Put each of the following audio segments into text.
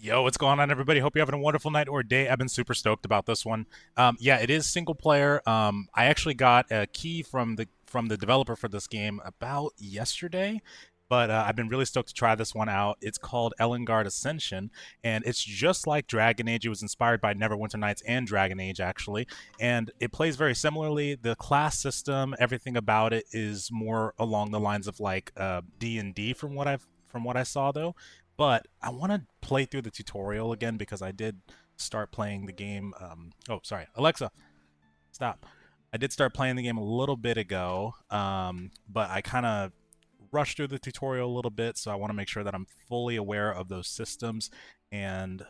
Yo, what's going on, everybody? Hope you're having a wonderful night or day. I've been super stoked about this one. Yeah, it is single player. I actually got a key from the developer for this game about yesterday, but I've been really stoked to try this one out. It's called Elengard Ascension, and it's just like Dragon Age. It was inspired by Neverwinter Nights and Dragon Age, actually, and it plays very similarly. The class system, everything about it is more along the lines of like D&D from what I saw though. But I want to play through the tutorial again because I did start playing the game. Oh, sorry, Alexa, stop. I did start playing the game a little bit ago, but I kind of rushed through the tutorial a little bit, so I want to make sure that I'm fully aware of those systems. And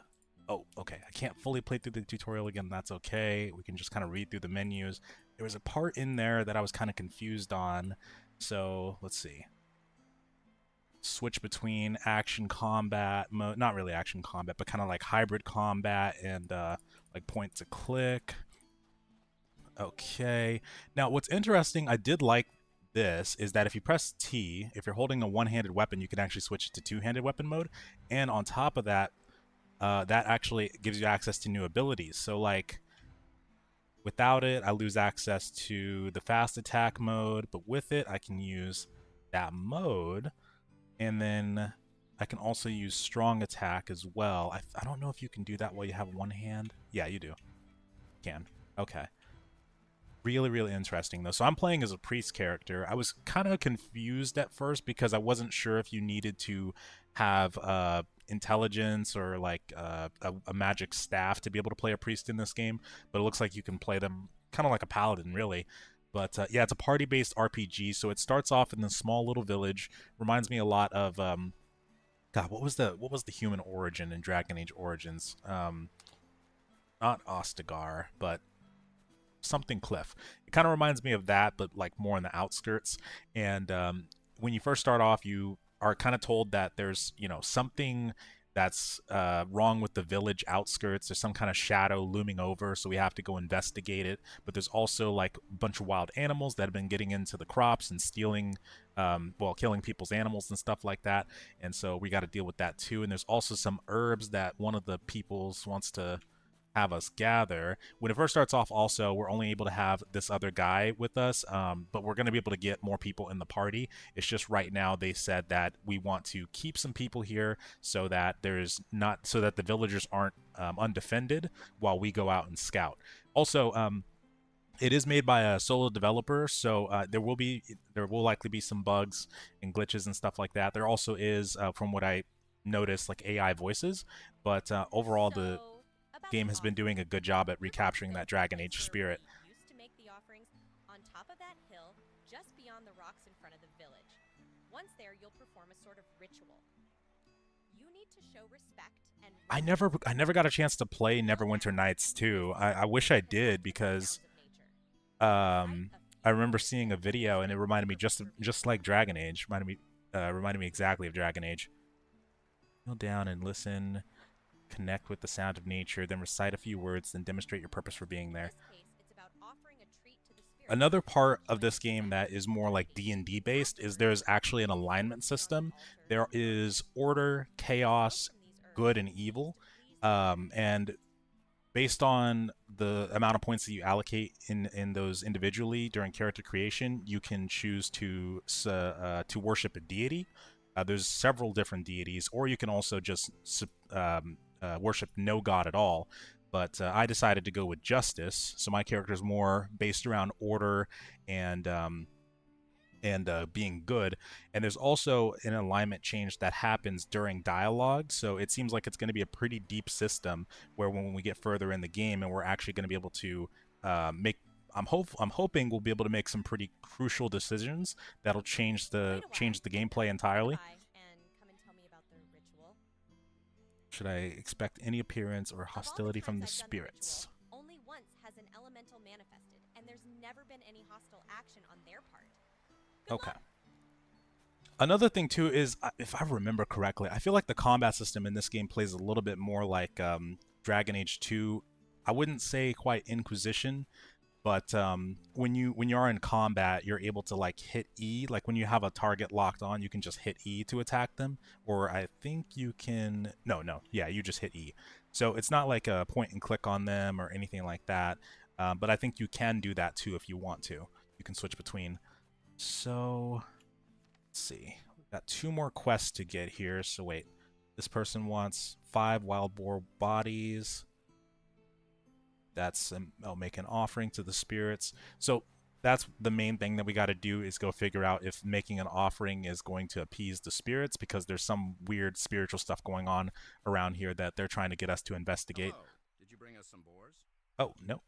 oh, okay, I can't fully play through the tutorial again. That's okay. We can just kind of read through the menus. There was a part in there that I was kind of confused on, so let's see. Switch between action combat mode, not really action combat, but kind of like hybrid combat and like point to click. Okay. Now, what's interesting, I did like this, is that if you press T, if you're holding a one-handed weapon, you can actually switch it to two-handed weapon mode. And on top of that, that actually gives you access to new abilities. So like without it, I lose access to the fast attack mode, but with it, I can use that mode. And then I can also use strong attack as well. I don't know if you can do that while you have one hand. Yeah, you do. You can. Okay. Really, really interesting, though. So I'm playing as a priest character. I was kind of confused at first because I wasn't sure if you needed to have intelligence or like a magic staff to be able to play a priest in this game. But it looks like you can play them kind of like a paladin, really. But yeah, it's a party-based RPG, so it starts off in this small little village. Reminds me a lot of God, what was the human origin in Dragon Age Origins? Not Ostagar, but something Cliff. It kind of reminds me of that, but like more in the outskirts. And when you first start off, you are kind of told that there's something that's wrong with the village outskirts. There's some kind of shadow looming over, so we have to go investigate it. But there's also like a bunch of wild animals that have been getting into the crops and stealing, well, killing people's animals and stuff like that. And so we got to deal with that too. And there's also some herbs that one of the peoples wants to have us gather. When it first starts off, also, we're only able to have this other guy with us, but we're going to be able to get more people in the party. It's just right now they said that we want to keep some people here so that so that the villagers aren't undefended while we go out and scout. Also, it is made by a solo developer, so there will likely be some bugs and glitches and stuff like that. There also is, from what I noticed, like AI voices, but overall the game has been doing a good job at recapturing that Dragon Age spirit. Used to make the offerings on top of that hill just beyond the rocks in front of the village. Once there, you'll perform a sort of ritual. You need to show respect and I never got a chance to play Neverwinter Nights 2. I wish I did because I remember seeing a video and it reminded me just like Dragon Age. Reminded me exactly of Dragon Age. Kneel down and listen. Connect with the sound of nature, then recite a few words, then demonstrate your purpose for being there. Another part of this game that is more like D&D based is there's actually an alignment system. There is order, chaos, good, and evil. And based on the amount of points that you allocate in those individually during character creation, you can choose to worship a deity. There's several different deities, or you can also just worship no god at all. But I decided to go with justice, so my character is more based around order and being good. And there's also an alignment change that happens during dialogue, so it seems like it's going to be a pretty deep system where when we get further in the game and we're actually going to be able to make I'm hoping we'll be able to make some pretty crucial decisions that'll change the gameplay entirely. Should I expect any appearance or hostility from the spirits? Only once has an elemental manifested, and there's never been any hostile action on their part. Okay. Another thing too is, if I remember correctly, I feel like the combat system in this game plays a little bit more like Dragon Age 2. I wouldn't say quite Inquisition, But when you are in combat, you're able to like hit E. Like when you have a target locked on, you can just hit E to attack them. Or I think you can yeah, you just hit E. So it's not like a point and click on them or anything like that. But I think you can do that too if you want to. You can switch between. So let's see. We've got 2 more quests to get here. So wait, this person wants 5 wild boar bodies. That's make an offering to the spirits. So that's the main thing that we got to do is go figure out if making an offering is going to appease the spirits, because there's some weird spiritual stuff going on around here that they're trying to get us to investigate. Hello. Did you bring us some boars? Oh, no.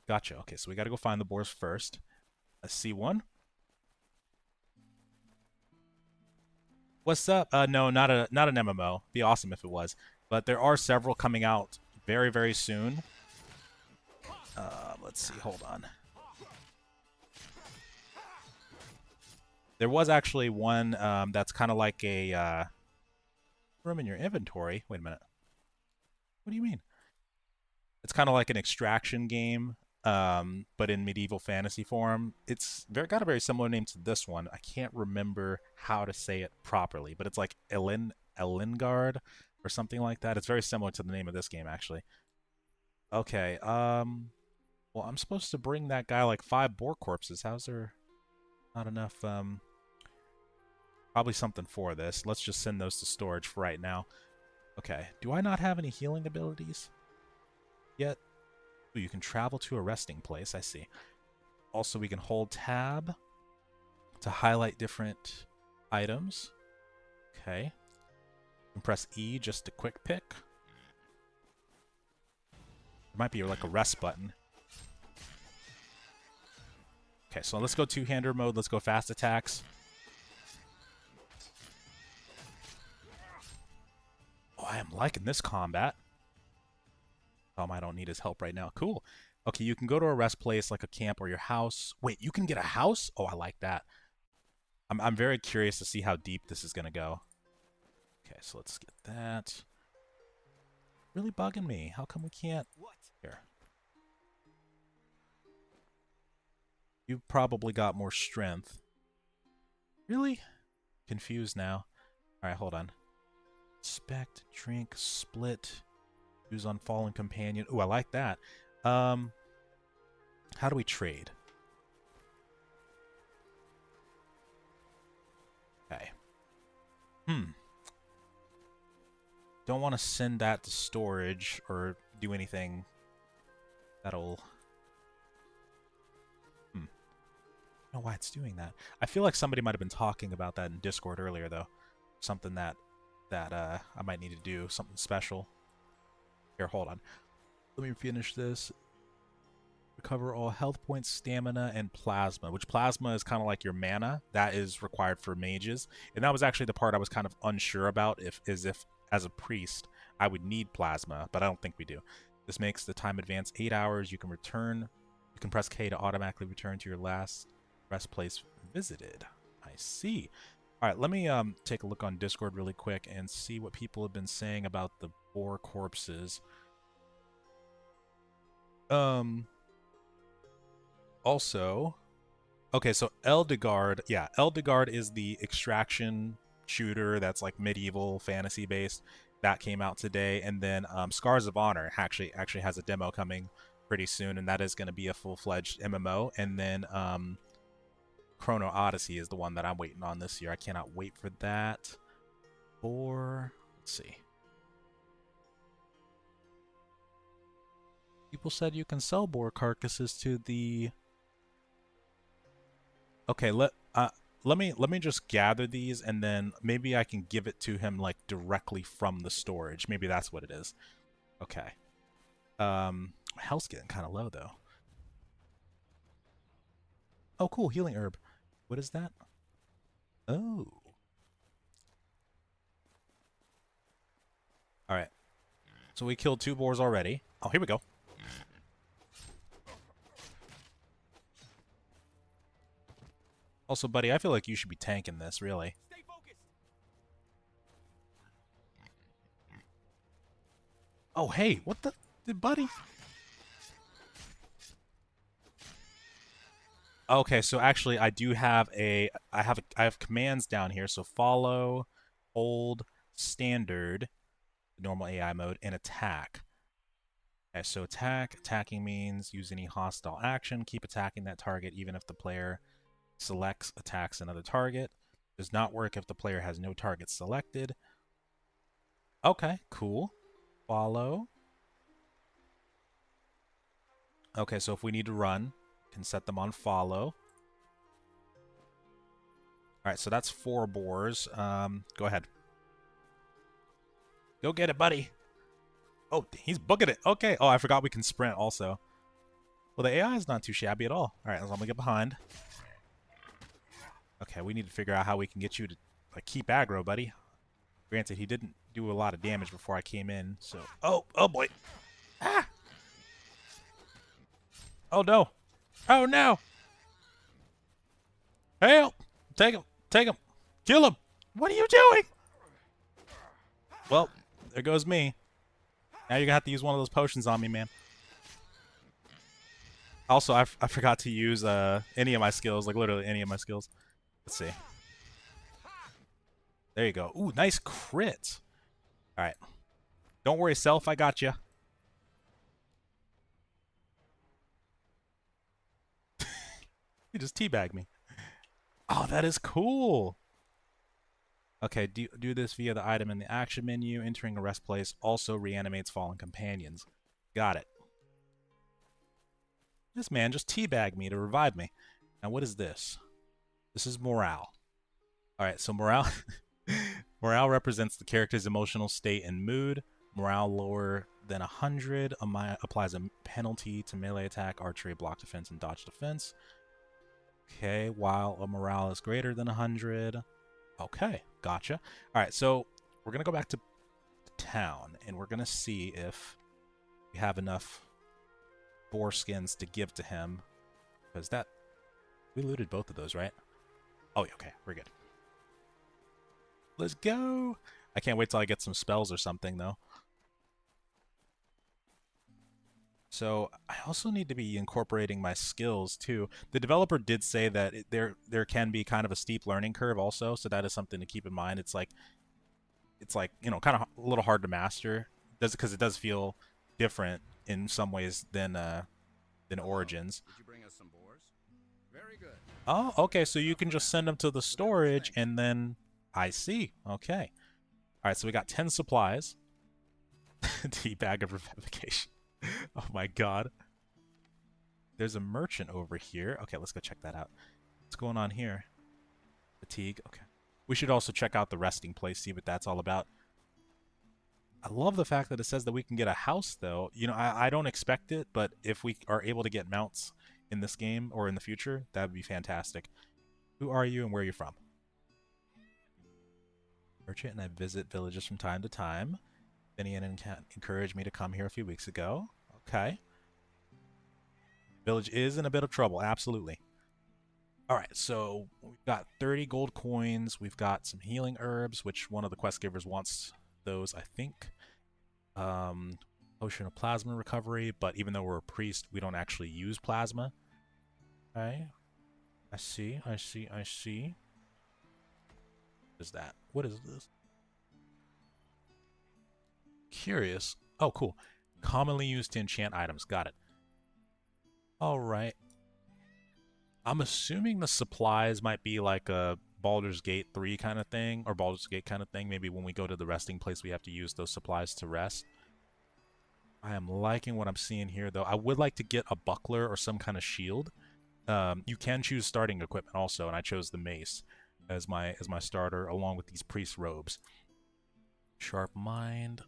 Gotcha. Okay, so we got to go find the boars first. I see one. What's up? No, not an MMO. Be awesome if it was. But there are several coming out very, very soon. Let's see. Hold on. There was actually one that's kind of like a room in your inventory. Wait a minute. What do you mean? It's kind of like an extraction game, but in medieval fantasy form. It's got a very similar name to this one. I can't remember how to say it properly, but it's like Elengard or something like that. It's very similar to the name of this game, actually. Okay. Well, I'm supposed to bring that guy like 5 boar corpses. How's there not enough? Probably something for this. Let's just send those to storage for right now. Okay. Do I not have any healing abilities yet? Ooh, you can travel to a resting place. I see. Also, we can hold tab to highlight different items. Okay. You can press E just to quick pick. There might be like a rest button. Okay, so let's go two-hander mode. Let's go fast attacks. Oh, I am liking this combat. I don't need his help right now. Cool. Okay, you can go to a rest place like a camp or your house. Wait, you can get a house? Oh, I like that. I'm very curious to see how deep this is going to go. Okay, so let's get that. Really bugging me. How come we can't? Here. You've probably got more strength. Really? Confused now. Alright, hold on. Inspect, drink, split. Use on fallen companion. Ooh, I like that. How do we trade? Okay. Don't want to send that to storage or do anything that'll... I don't know why it's doing that. I feel like somebody might have been talking about that in Discord earlier, though. Something that I might need to do. Something special. Here, hold on. Let me finish this. Recover all health points, stamina, and plasma. Which plasma is kind of like your mana. That is required for mages. And that was actually the part I was kind of unsure about. If as a priest, I would need plasma. But I don't think we do. This makes the time advance 8 hours. You can return. You can press K to automatically return to your last rest place visited. I see. Alright, let me take a look on Discord really quick and see what people have been saying about the boar corpses. Also, okay, so Elengard, yeah, Elengard is the extraction shooter that's like medieval fantasy based. That came out today, and then Scars of Honor actually has a demo coming pretty soon, and that is going to be a full-fledged MMO. And then Chrono Odyssey is the one that I'm waiting on this year. I cannot wait for that. Or let's see. People said you can sell boar carcasses to the... Okay, let me just gather these, and then maybe I can give it to him like directly from the storage. Maybe that's what it is. Okay. Health's getting kind of low though. Oh, cool, healing herb. What is that? Oh. All right. So we killed 2 boars already. Oh, here we go. Also, buddy, I feel like you should be tanking this, really. Stay focused. Oh, hey, what the... buddy? Okay, so actually I do have I have commands down here. So follow, hold, standard, normal AI mode, and attack. Okay, so attacking means use any hostile action, keep attacking that target even if the player selects attacks another target. Does not work if the player has no targets selected. Okay, cool. Follow. Okay, so if we need to run, can set them on follow. All right, so that's 4 boars. Go ahead. Go get it, buddy. Oh, he's booking it. Okay. Oh, I forgot we can sprint also. Well, the AI is not too shabby at all. All right, so I'm gonna get behind. Okay, we need to figure out how we can get you to like keep aggro, buddy. Granted, he didn't do a lot of damage before I came in, so... Oh boy. Ah! Oh no. Oh no. Help! Take him. Take him. Kill him. What are you doing? Well, there goes me. Now you're gonna have to use one of those potions on me, man. Also, I forgot to use any of my skills, like literally any of my skills. Let's see. There you go. Ooh, nice crit. All right. Don't worry, self. I got you. You just teabag me. Oh, that is cool. Okay, do this via the item in the action menu. Entering a rest place also reanimates fallen companions. Got it. This man just teabagged me to revive me. Now, what is this? This is morale. All right, so morale... morale represents the character's emotional state and mood. Morale lower than 100 applies a penalty to melee attack, archery, block defense, and dodge defense. Okay, while a morale is greater than 100. Okay, gotcha. All right, so we're going to go back to town, and we're going to see if we have enough boar skins to give to him. Because that... we looted both of those, right? Oh, yeah, okay, we're good. Let's go! I can't wait till I get some spells or something, though. So I also need to be incorporating my skills too. The developer did say that there can be kind of a steep learning curve also, so that is something to keep in mind. It's like you know, kind of a little hard to master, because it does feel different in some ways than Origins. Did you bring us some boars? Very good. Oh, okay. So you can just send them to the storage, and then I see. Okay. All right. So we got 10 supplies. Tea bag of revivification. Oh my god. There's a merchant over here. Okay, let's go check that out. What's going on here? Fatigue. Okay. We should also check out the resting place, see what that's all about. I love the fact that it says that we can get a house, though. You know, I don't expect it, but if we are able to get mounts in this game or in the future, that would be fantastic. Who are you and where are you from? Merchant, and I visit villages from time to time. Finian encouraged me to come here a few weeks ago. Okay. Village is in a bit of trouble, absolutely. Alright, so we've got 30 gold coins. We've got some healing herbs, which one of the quest givers wants those, I think. Potion of plasma recovery, but even though we're a priest, we don't actually use plasma. Okay. I see. What is that? What is this? Curious. Oh, cool. Commonly used to enchant items. Got it. Alright. I'm assuming the supplies might be like a Baldur's Gate 3 kind of thing, or Baldur's Gate kind of thing. Maybe when we go to the resting place, we have to use those supplies to rest. I am liking what I'm seeing here, though. I would like to get a buckler or some kind of shield. You can choose starting equipment also, and I chose the mace as my starter, along with these priest robes. Sharp mind.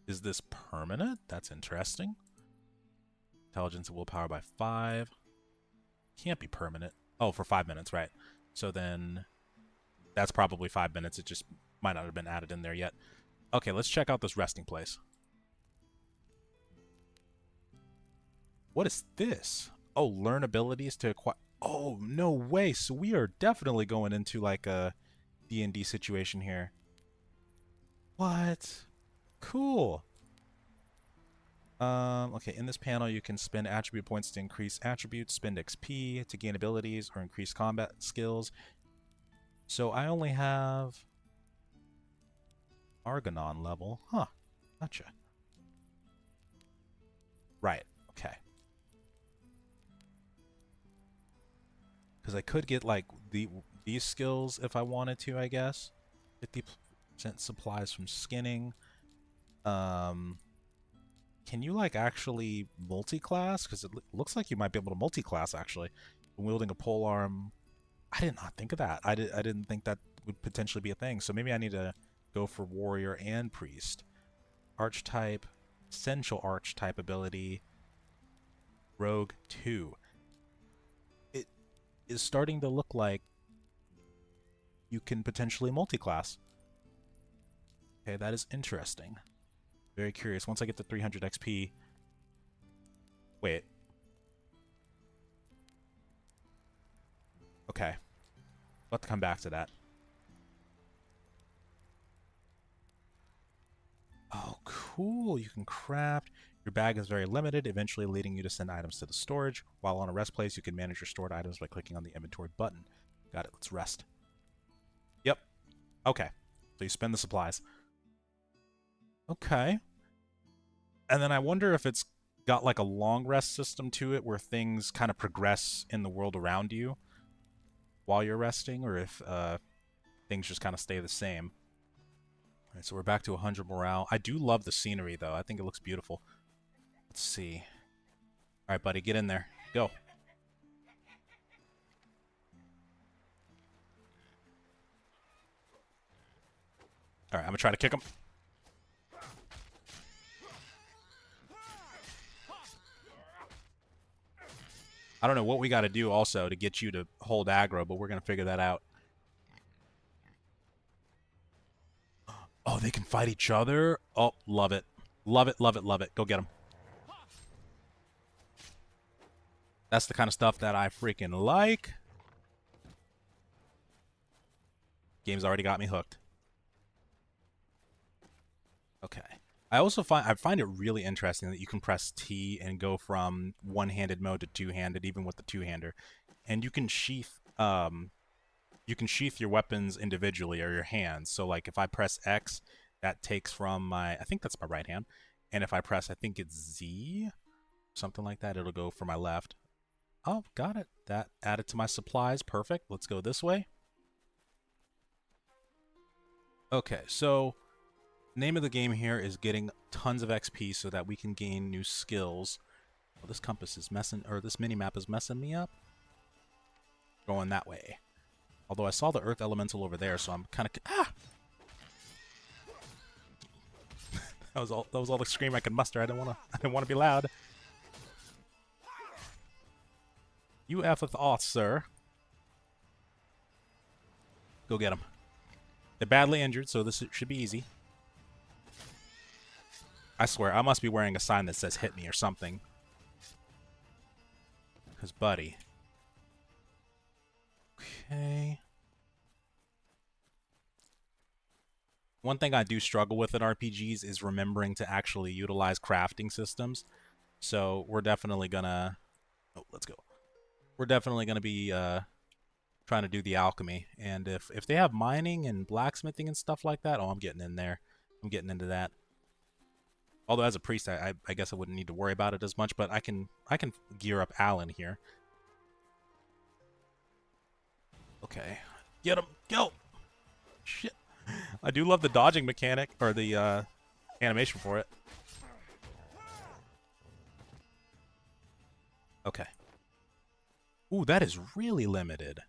Is this permanent? That's interesting. Intelligence and willpower by 5. Can't be permanent. Oh, for 5 minutes, right. So then that's probably 5 minutes. It just might not have been added in there yet. Okay, let's check out this resting place. What is this? Oh, learn abilities to acquire... Oh, no way. So we are definitely going into like a D&D situation here. What? Cool. Okay, in this panel, you can spend attribute points to increase attributes, spend XP to gain abilities, or increase combat skills. So I only have Argonon level. Huh. Gotcha. Right. Okay. Because I could get, like, these skills if I wanted to, I guess. 50% supplies from skinning. Can you, like, actually multi-class? Because it looks like you might be able to multi-class, actually. Wielding a polearm. I did not think of that. I didn't think that would potentially be a thing. So maybe I need to go for warrior and priest. Archetype, essential archetype ability, rogue 2. It is starting to look like you can potentially multi-class. Okay, that is interesting. Very curious. Once I get to 300 XP... Wait. Okay. I'll have to come back to that. Oh, cool. You can craft. Your bag is very limited, eventually leading you to send items to the storage. While on a rest place, you can manage your stored items by clicking on the inventory button. Got it. Let's rest. Yep. Okay. So you spend the supplies. Okay. And then I wonder if it's got like a long rest system to it where things kind of progress in the world around you while you're resting, or if things just kind of stay the same. All right, so we're back to 100 morale. I do love the scenery, though. I think it looks beautiful. Let's see. All right, buddy, get in there. Go. All right, I'm going to try to kick him. I don't know what we got to do also to get you to hold aggro, but we're going to figure that out. Oh, they can fight each other? Oh, love it. Love it, love it, love it. Go get them. That's the kind of stuff that I freaking like. Game's already got me hooked. Okay. I find it really interesting that you can press T and go from one-handed mode to two-handed, even with the two-hander. And you can sheath your weapons individually, or your hands. So like if I press X, that takes from I think that's my right hand. And if I press, I think it's Z, something like that, it'll go for my left. Oh, got it. That added to my supplies. Perfect. Let's go this way. Okay, so name of the game here is getting tons of XP so that we can gain new skills. Oh, this compass is messing, or this mini-map is messing me up. Going that way. Although I saw the earth elemental over there, so I'm kind of... Ah! that was all the scream I could muster. I didn't want to be loud. You effeth off, sir. Go get him. They're badly injured, so this should be easy. I swear, I must be wearing a sign that says hit me or something. Because, buddy. Okay. One thing I do struggle with in RPGs is remembering to actually utilize crafting systems. So we're definitely gonna... Oh, let's go. We're definitely gonna be trying to do the alchemy. And if they have mining and blacksmithing and stuff like that, oh, I'm getting in there. I'm getting into that. Although as a priest, I guess I wouldn't need to worry about it as much, but I can gear up Alan here. Okay. Get him! Go! Shit. I do love the dodging mechanic, or the animation for it. Okay. Ooh, that is really limited.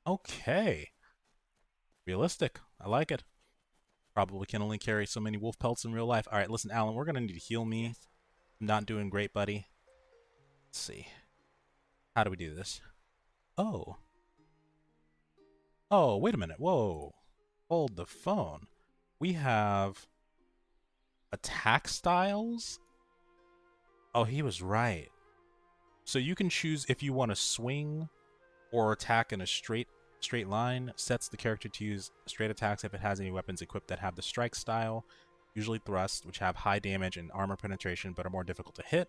Okay. Realistic. I like it. Probably can only carry so many wolf pelts in real life. Alright, listen, Alan, we're going to need to heal me. I'm not doing great, buddy. Let's see. How do we do this? Oh. Oh, wait a minute. Whoa. Hold the phone. We have attack styles? Oh, he was right. So you can choose if you want to swing or attack in a straight line. Sets the character to use straight attacks if it has any weapons equipped that have the strike style. usually thrust, which have high damage and armor penetration but are more difficult to hit.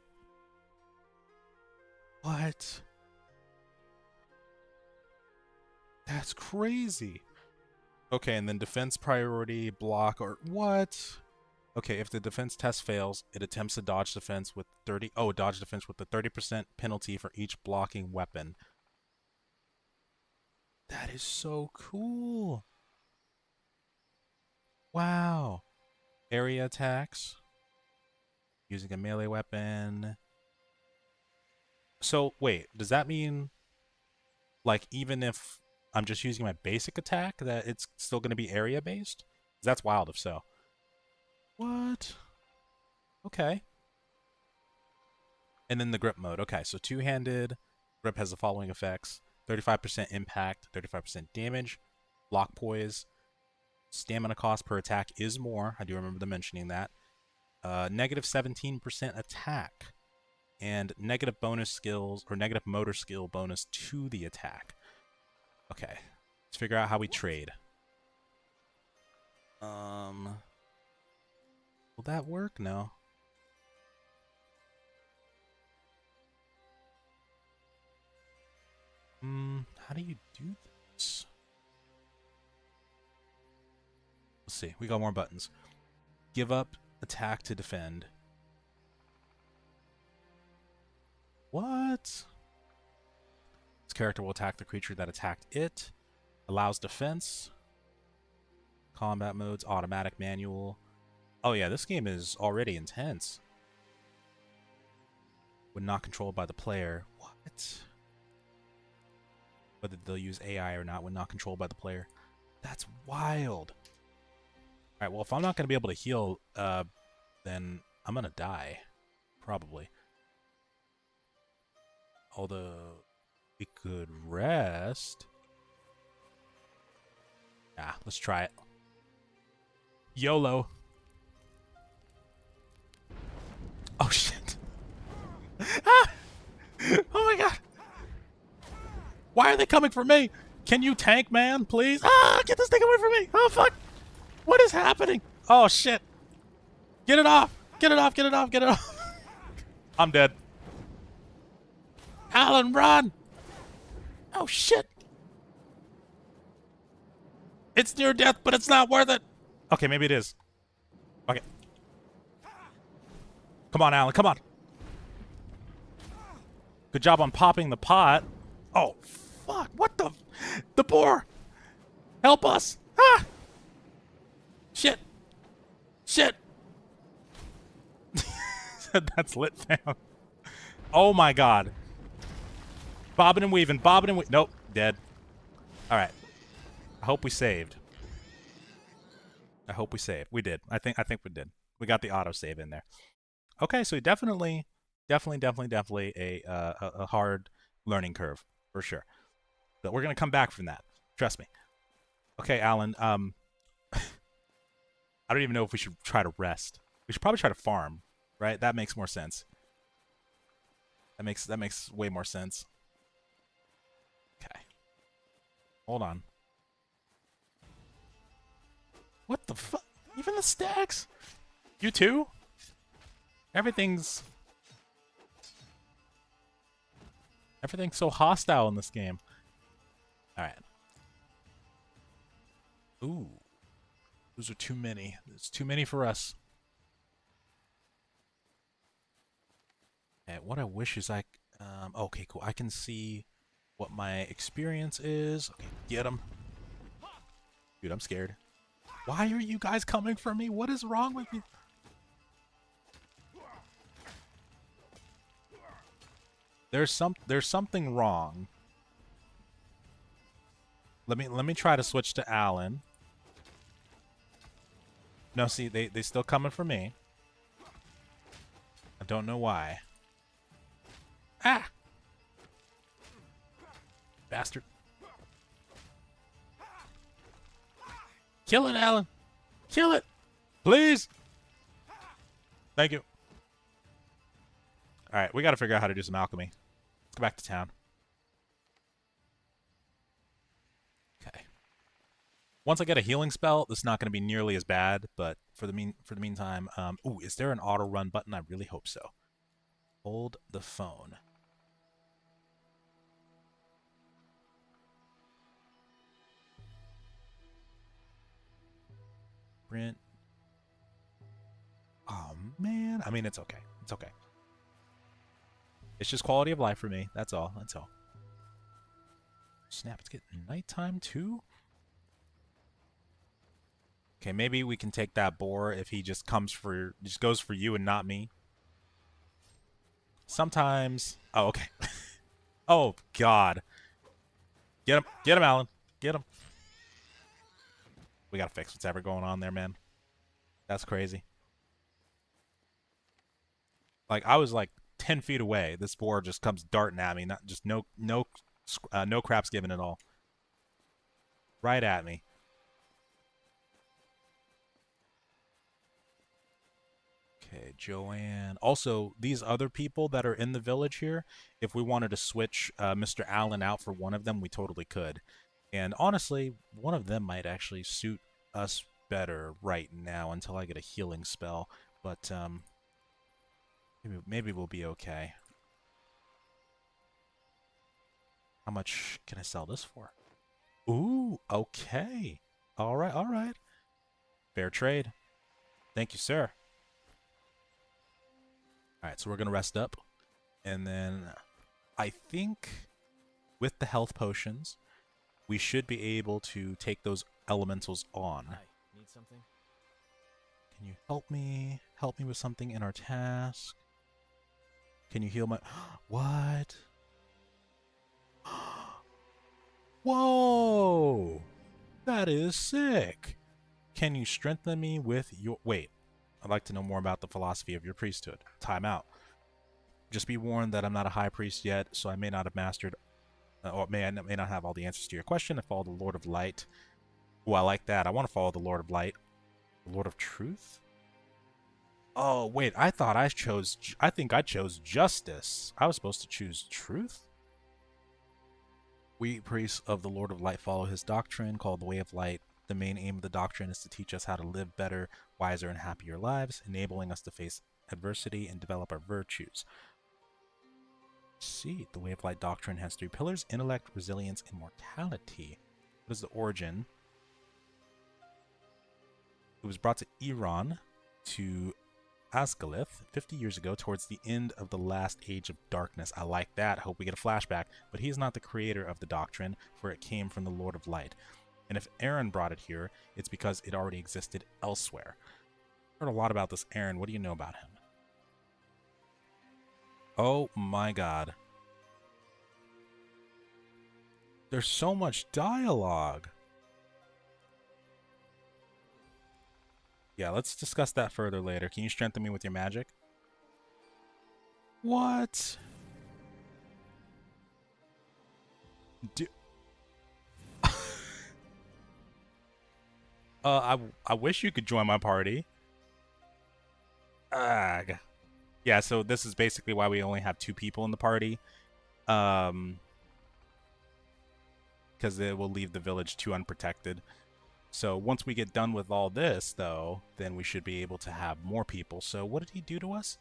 What? That's crazy. Okay, and then defense priority, block, or what? Okay, if the defense test fails, it attempts to dodge defense with 30... Oh, dodge defense with the 30% penalty for each blocking weapon. That is so cool. Wow. Area attacks. Using a melee weapon. So, wait, does that mean, like, even if I'm just using my basic attack, that it's still going to be area-based? That's wild if so. What? Okay. And then the grip mode. Okay, so two-handed grip has the following effects. 35% impact, 35% damage, block poise, stamina cost per attack is more. I do remember them mentioning that. Negative 17% attack, and negative bonus skills, or negative motor skill bonus to the attack. Okay, let's figure out how we trade. Will that work? No. How do you do this? Let's see. We got more buttons. Give up attack to defend. What? This character will attack the creature that attacked it. Allows defense. Combat modes, automatic, manual. Oh yeah, this game is already intense. When not controlled by the player. What? Whether they'll use AI or not when not controlled by the player. That's wild. Alright, well, if I'm not going to be able to heal, then I'm going to die. Probably. Although, we could rest. Yeah, let's try it. YOLO. Oh, shit. Ah! Oh, my God. Why are they coming for me? Can you tank, man, please? Ah, get this thing away from me. Oh, fuck. What is happening? Oh, shit. Get it off. Get it off, get it off, get it off. I'm dead. Alan, run. Oh, shit. It's near death, but it's not worth it. Okay, maybe it is. Okay. Come on, Alan, come on. Good job on popping the pot. Oh, fuck. What the? The boar. Help us. Ah. Shit. Shit. That's lit, fam. Oh, my God. Bobbing and weaving. Bobbing and weaving. Nope. Dead. All right. I hope we saved. I hope we saved. We did. I think we did. We got the autosave in there. Okay, so definitely a hard learning curve for sure. But we're gonna come back from that. Trust me. Okay, Alan. I don't even know if we should try to rest. We should probably try to farm, right? That makes more sense. That makes way more sense. Okay. Hold on. What the fuck? Even the stacks? You too? Everything's so hostile in this game. Alright. Ooh. Those are too many. It's too many for us. Okay, what I wish is okay, cool. I can see what my experience is. Okay, get him. Dude, I'm scared. Why are you guys coming for me? What is wrong with you? There's something wrong. Let me try to switch to Alan. No, see, they still coming for me. I don't know why. Ah! Bastard. Kill it, Alan. Kill it. Please. Thank you. Alright, we gotta figure out how to do some alchemy. Let's go back to town. Okay. Once I get a healing spell, this is not going to be nearly as bad. But for the meantime, ooh, is there an auto run button? I really hope so. Hold the phone. Sprint. Oh man, I mean it's okay. It's okay. It's just quality of life for me. That's all. That's all. Snap, it's getting nighttime too? Okay, maybe we can take that boar if he just goes for you and not me. Sometimes. Oh, okay. Oh God. Get him, Alan. Get him. We gotta fix what's ever going on there, man. That's crazy. Like I was like 10 feet away. This boar just comes darting at me. Not just no craps given at all. Right at me. Okay, Joanne. Also, these other people that are in the village here, if we wanted to switch Mr. Allen out for one of them, we totally could. And honestly, one of them might actually suit us better right now until I get a healing spell. But maybe we'll be okay. How much can I sell this for? Ooh, okay. All right, all right. Fair trade. Thank you, sir. All right, so we're going to rest up. And then I think with the health potions, we should be able to take those elementals on. Hi, need something? Can you help me? Help me with something in our task? Can you heal my... What? Whoa! That is sick! Can you strengthen me with your... Wait. I'd like to know more about the philosophy of your priesthood. Time out. Just be warned that I'm not a high priest yet, so I may not have mastered... or may not have all the answers to your question. I follow the Lord of Light. Oh, I like that. I want to follow the Lord of Light. The Lord of Truth? Oh, wait. I think I chose Justice. I was supposed to choose Truth? We priests of the Lord of Light follow his doctrine called the Way of Light. The main aim of the doctrine is to teach us how to live better, wiser, and happier lives, enabling us to face adversity and develop our virtues. See, the Way of Light doctrine has 3 pillars: intellect, resilience, and mortality. What is the origin? It was brought to Iran, to Ascalith 50 years ago, towards the end of the last age of darkness. I like that. I hope we get a flashback. But he is not the creator of the doctrine, for it came from the Lord of Light. And if Aaron brought it here, it's because it already existed elsewhere. Heard a lot about this Aaron. What do you know about him? Oh my God. There's so much dialogue. Yeah, let's discuss that further later. Can you strengthen me with your magic? What? I wish you could join my party. Ugh. Yeah, so this is basically why we only have 2 people in the party. Because it will leave the village too unprotected. So once we get done with all this, though, then we should be able to have more people. So what did he do to us?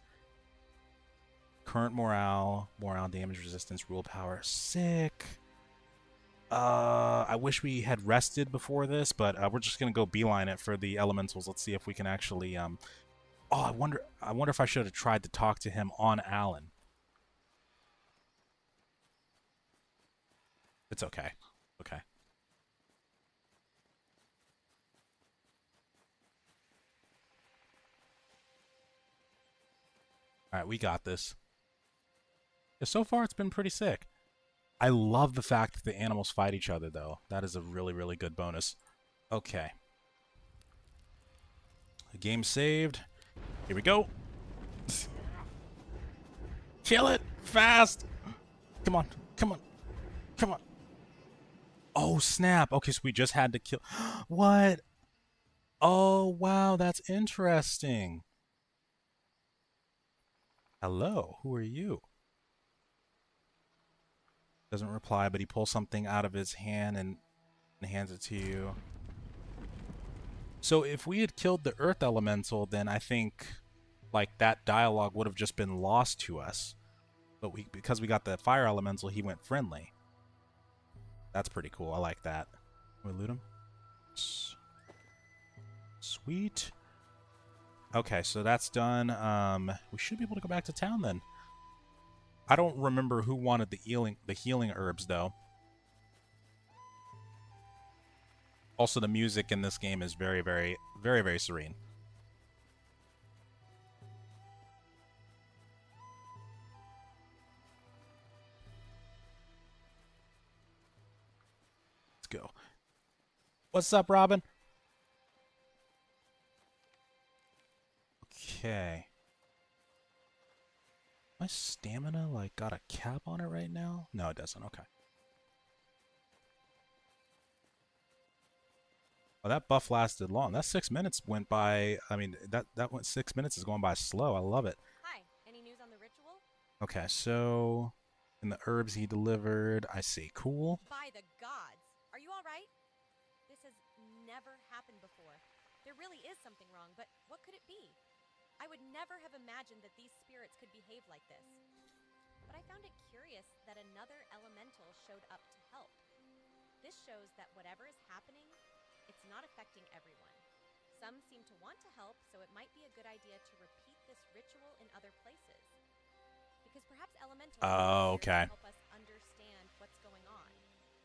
Current morale, damage resistance, rule power. Sick. I wish we had rested before this, but we're just gonna go beeline it for the elementals. Let's see if we can actually oh, I wonder if I should have tried to talk to him on Alan. It's okay. Okay. All right, we got this. Yeah, so far, it's been pretty sick. I love the fact that the animals fight each other, though. That is a really, really good bonus. Okay. The game saved. Here we go. Kill it! Fast! Come on. Come on. Come on. Oh, snap. Okay, so we just had to kill... What? Oh, wow. That's interesting. Hello. Who are you? Doesn't reply, but he pulls something out of his hand and hands it to you. So if we had killed the Earth Elemental, then I think like that dialogue would have just been lost to us. But because we got the Fire Elemental, he went friendly. That's pretty cool. I like that. Can we loot him? Sweet. Okay, so that's done. We should be able to go back to town then. I don't remember who wanted the healing herbs though. Also, the music in this game is very, very, very, very serene. Let's go. What's up, Robin? Okay. My stamina, like, got a cap on it right now? No, it doesn't. Okay. Oh, that buff lasted long. That 6 minutes went by. I mean, that went 6 minutes is going by slow. I love it. Hi, any news on the ritual? Okay, so in the herbs he delivered, I see. Cool. By the gods. Are you all right? This has never happened before. There really is something wrong, but what could it be? I would never have imagined that these spirits could behave like this. But I found it curious that another elemental showed up to help. This shows that whatever is happening, it's not affecting everyone. Some seem to want to help, so it might be a good idea to repeat this ritual in other places. Because perhaps elementals Oh, okay. help us understand what's going on,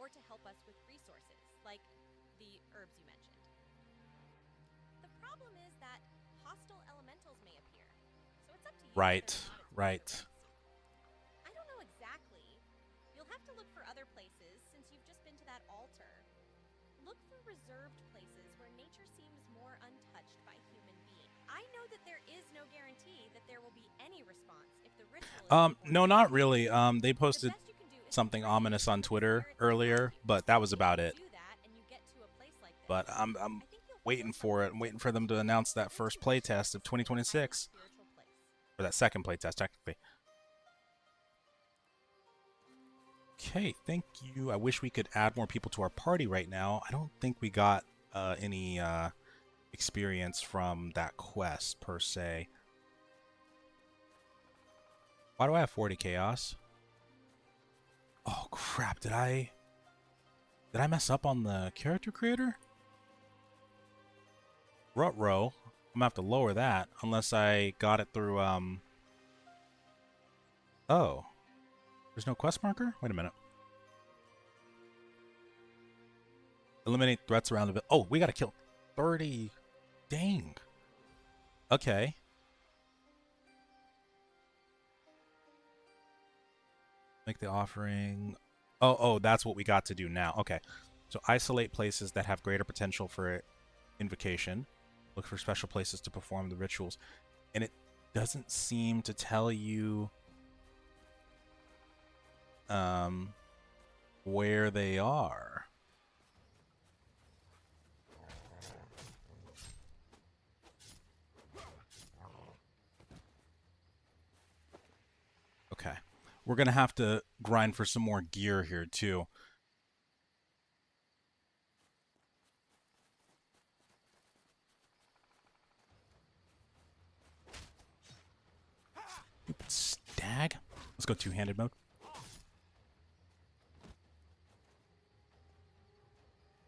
or to help us with resources, like the herbs you mentioned. The problem is that hostile elementals may appear, so it's up to you. Right, right. I don't know exactly. You'll have to look for other places since you've just been to that altar. Look for reserved places where nature seems more untouched by human beings. I know that there is no guarantee that there will be any response if the ritual is No, not really. They posted something ominous on Twitter earlier, but that was about it. But I'm waiting for it. I'm waiting for them to announce that first playtest of 2026. Or that second playtest, technically. Okay, thank you. I wish we could add more people to our party right now. I don't think we got any experience from that quest, per se. Why do I have 40 chaos? Oh, crap. Did I mess up on the character creator? Ruh-roh. I'm gonna have to lower that unless I got it through, Oh. There's no quest marker? Wait a minute. Eliminate threats around the... Oh, we gotta kill 30. Dang. Okay. Make the offering... Oh, that's what we got to do now. Okay. So isolate places that have greater potential for invocation. Look for special places to perform the rituals. And it doesn't seem to tell you... where they are. Okay. We're gonna have to grind for some more gear here too. Stupid stag. Let's go two-handed mode.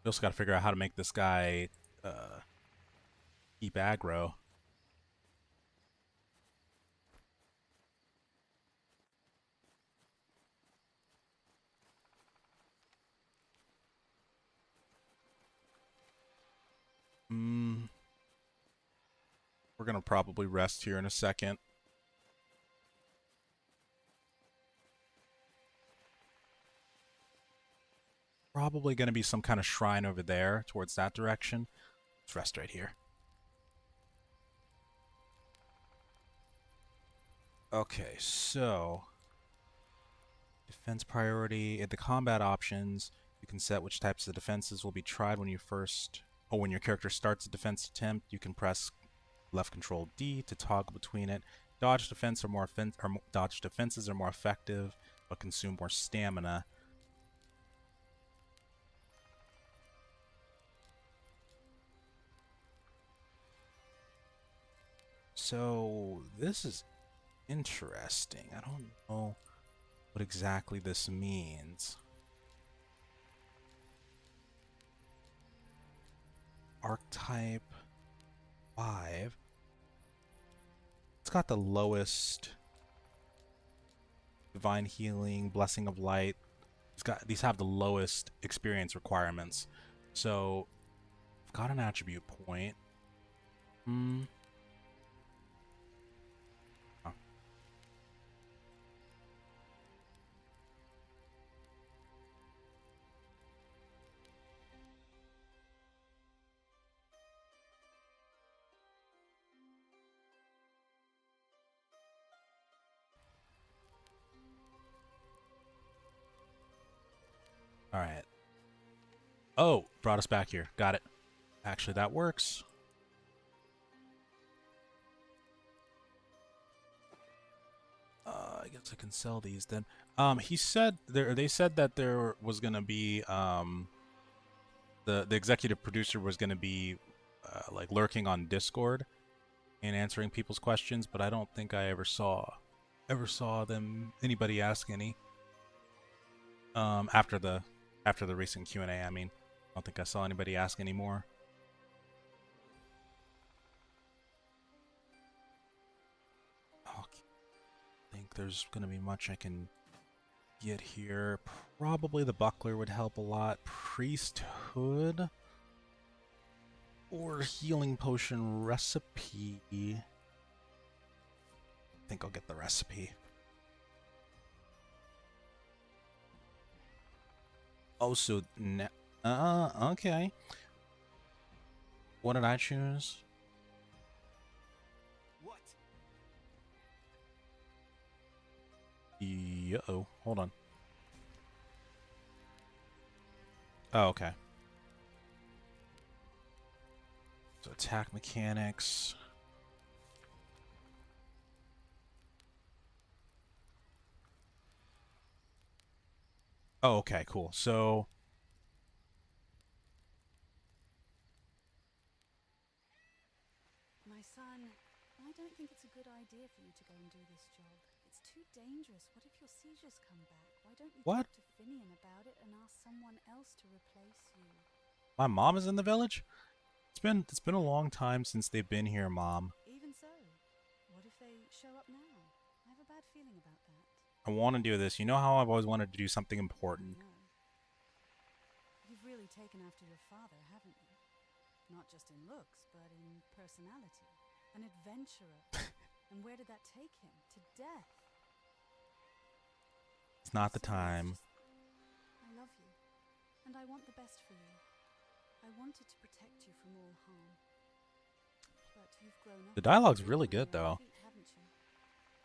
We also got to figure out how to make this guy keep aggro. We're going to probably rest here in a second. Probably going to be some kind of shrine over there towards that direction. Let's rest right here. Okay, so defense priority at the combat options, you can set which types of defenses will be tried when you first, or when your character starts a defense attempt. You can press left control D to toggle between it. Dodge defenses are more effective, but consume more stamina. So this is interesting. I don't know what exactly this means. Archetype 5. It's got the lowest divine healing, blessing of light. These have the lowest experience requirements. So I've got an attribute point. Huh. All right. Oh, brought us back here. Got it. Actually, that works. I guess I can sell these then. He said they said that there was gonna be the executive producer was gonna be like lurking on Discord and answering people's questions, but I don't think I ever saw anybody ask any after the recent Q&A. I mean, I don't think I saw anybody ask any more. Think there's gonna be much I can get here. Probably the buckler would help a lot. Priesthood or healing potion recipe. I think I'll get the recipe. Oh, so okay. What did I choose? Uh-oh, hold on. Oh, okay. So attack mechanics. Oh, okay, cool. So my son, I don't think it's a good idea for you to go and do this job. It's too dangerous. What if your seizures come back? Why don't you talk to Finian about it and ask someone else to replace you? My mom is in the village? It's been a long time since they've been here, Mom. Even so, what if they show up now? I have a bad feeling about that. I want to do this. You know how I've always wanted to do something important. No. You've really taken after your father, haven't you? Not just in looks, but in personality. An adventurer. And where did that take him? To death. It's not the time. I love you, and I want the best for you. I wanted to protect you from all harm. But you've grown up. The dialogue's really good, though. Haven't you?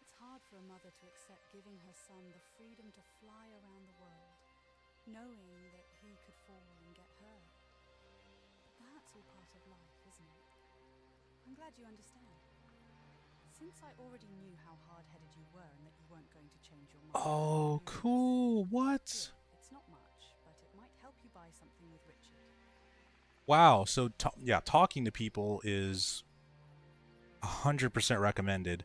It's hard for a mother to accept giving her son the freedom to fly around the world, knowing that he could fall and get hurt. But that's all part of life, isn't it? I'm glad you understand. Since I already knew how hard-headed you were and that you weren't going to change your mind. Oh, cool. What? It's not much, but it might help you buy something with Richard. Wow. So, yeah, talking to people is 100% recommended.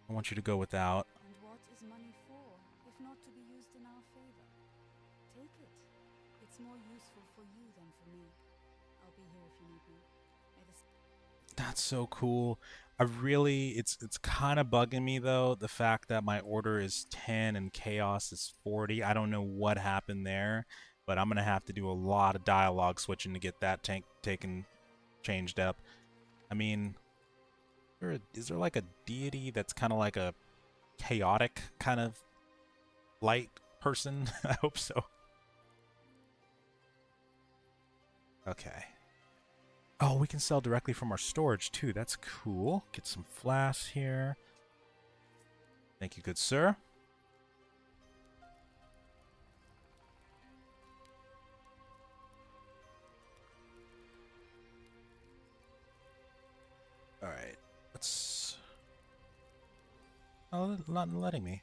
I want you to go without. And what is money for, if not to be used in our favor? Take it. It's more useful for you than for me. I'll be here if you need me. That's so cool. It's kind of bugging me though, the fact that my order is 10 and chaos is 40. I don't know what happened there, but I'm gonna have to do a lot of dialogue switching to get that changed up. I mean, is there like a deity that's kind of like a chaotic kind of light person? I hope so. Okay. Oh, we can sell directly from our storage, too. That's cool. Get some flasks here. Thank you, good sir. Alright. Let's... Oh, not letting me.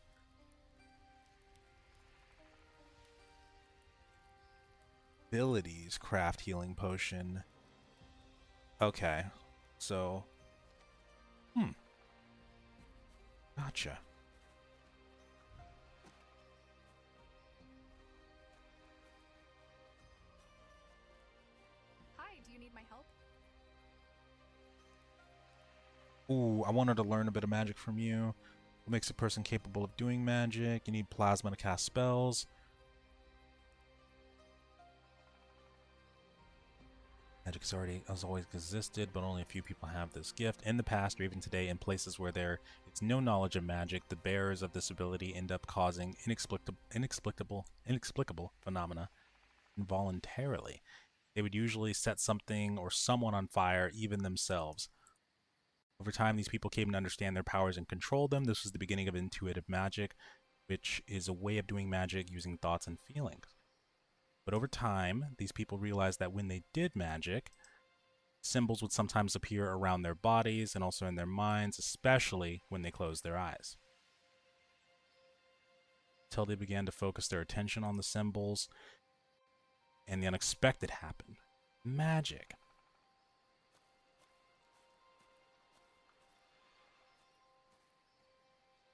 Abilities. Craft healing potion. Okay, so, Gotcha. Hi, do you need my help? Ooh, I wanted to learn a bit of magic from you. What makes a person capable of doing magic? You need plasma to cast spells. Magic has always existed, but only a few people have this gift. In the past, or even today, in places where there is no knowledge of magic, the bearers of this ability end up causing inexplicable phenomena involuntarily. They would usually set something or someone on fire, even themselves. Over time, these people came to understand their powers and control them. This was the beginning of intuitive magic, which is a way of doing magic using thoughts and feelings. But over time, these people realized that when they did magic, symbols would sometimes appear around their bodies and also in their minds, especially when they closed their eyes. Until they began to focus their attention on the symbols, and the unexpected happened. Magic.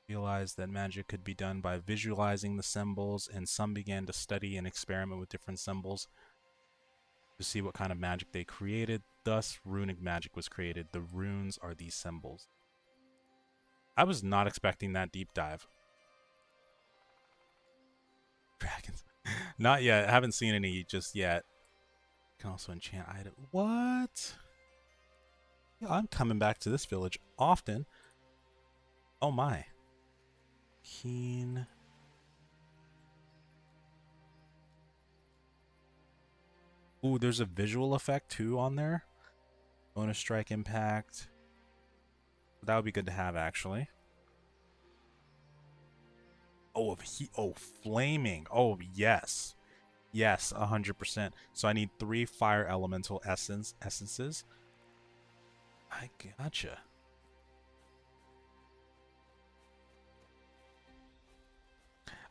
Realized that magic could be done by visualizing the symbols, and some began to study and experiment with different symbols to see what kind of magic they created. Thus, runic magic was created. The runes are these symbols. I was not expecting that deep dive. Dragons. Not yet. I haven't seen any just yet. Can also enchant item. What? Yeah, I'm coming back to this village often. Oh my. Keen. Ooh, there's a visual effect too on there. Bonus strike impact. That would be good to have, actually. Oh, flaming. Oh, yes. Yes, 100%. So I need 3 fire elemental essences. I gotcha.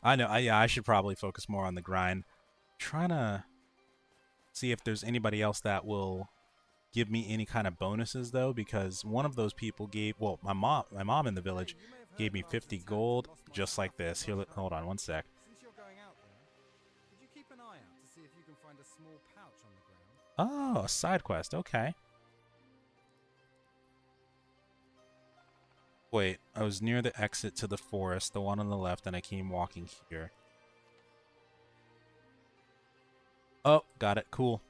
I know. Yeah, I should probably focus more on the grind. Trying to see if there's anybody else that will give me any kind of bonuses, though, because one of those people gave, well, my mom in the village gave me 50 gold just like this. Here, hold on one sec. Since you're going out there, could you keep an eye out to see if you can find a small pouch on the ground? Oh, a side quest. Okay. Wait, I was near the exit to the forest, the one on the left, and I came walking here. Oh, got it. Cool.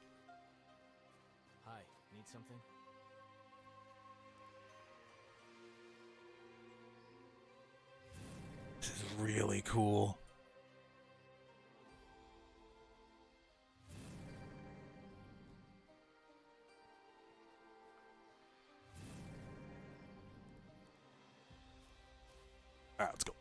Hi, need something? This is really cool. Alright, let's go.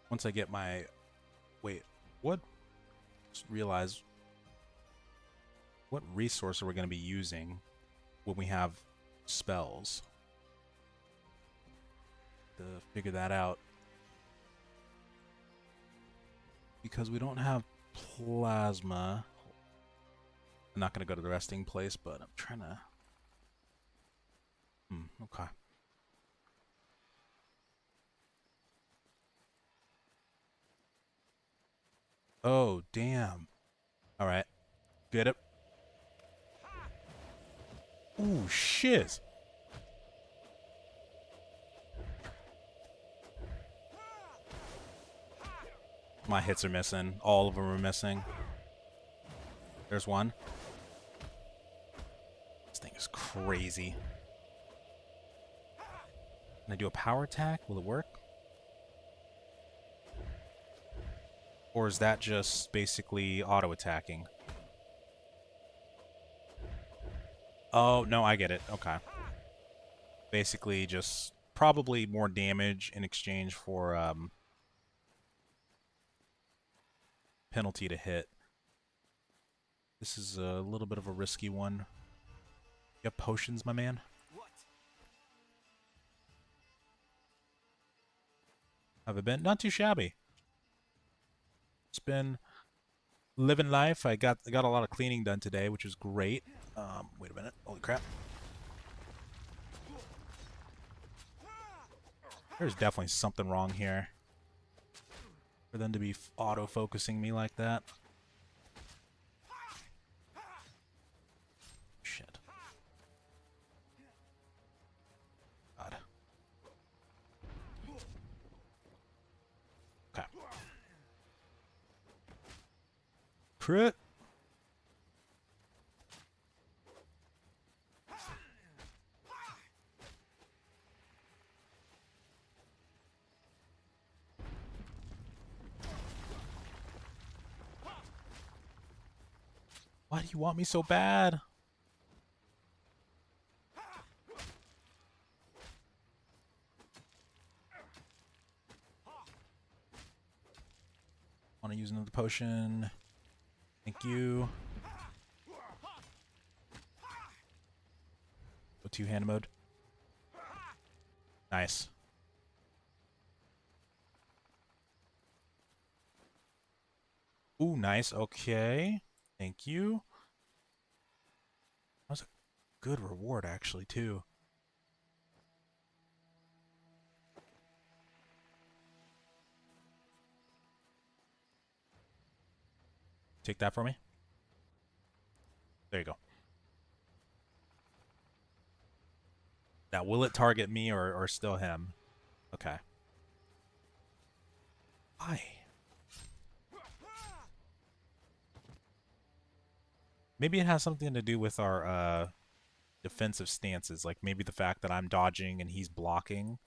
Once I get my... Wait, what? Just realize... What resource are we going to be using when we have spells? To figure that out. Because we don't have plasma. I'm not going to go to the resting place, but I'm trying to... okay. Oh, damn. Alright. Get it. Ooh, shit. My hits are missing. All of them are missing. There's one. This thing is crazy. Can I do a power attack? Will it work? Or is that just basically auto-attacking? Oh, no, I get it. Okay. Basically just probably more damage in exchange for penalty to hit. This is a little bit of a risky one. You have potions, my man? What? I have it been? Not too shabby. It's been living life. I got a lot of cleaning done today, which is great. Wait a minute. Holy crap. There's definitely something wrong here for them to be auto-focusing me like that. Shit. God. Okay. Crit. Why do you want me so bad? Want to use another potion? Thank you. Go two-handed mode. Nice. Ooh, nice. Okay. Thank you. That was a good reward, actually, too. Take that for me. There you go. Now, will it target me or still him? Okay. Why? Maybe it has something to do with our defensive stances. Like maybe the fact that I'm dodging and he's blocking.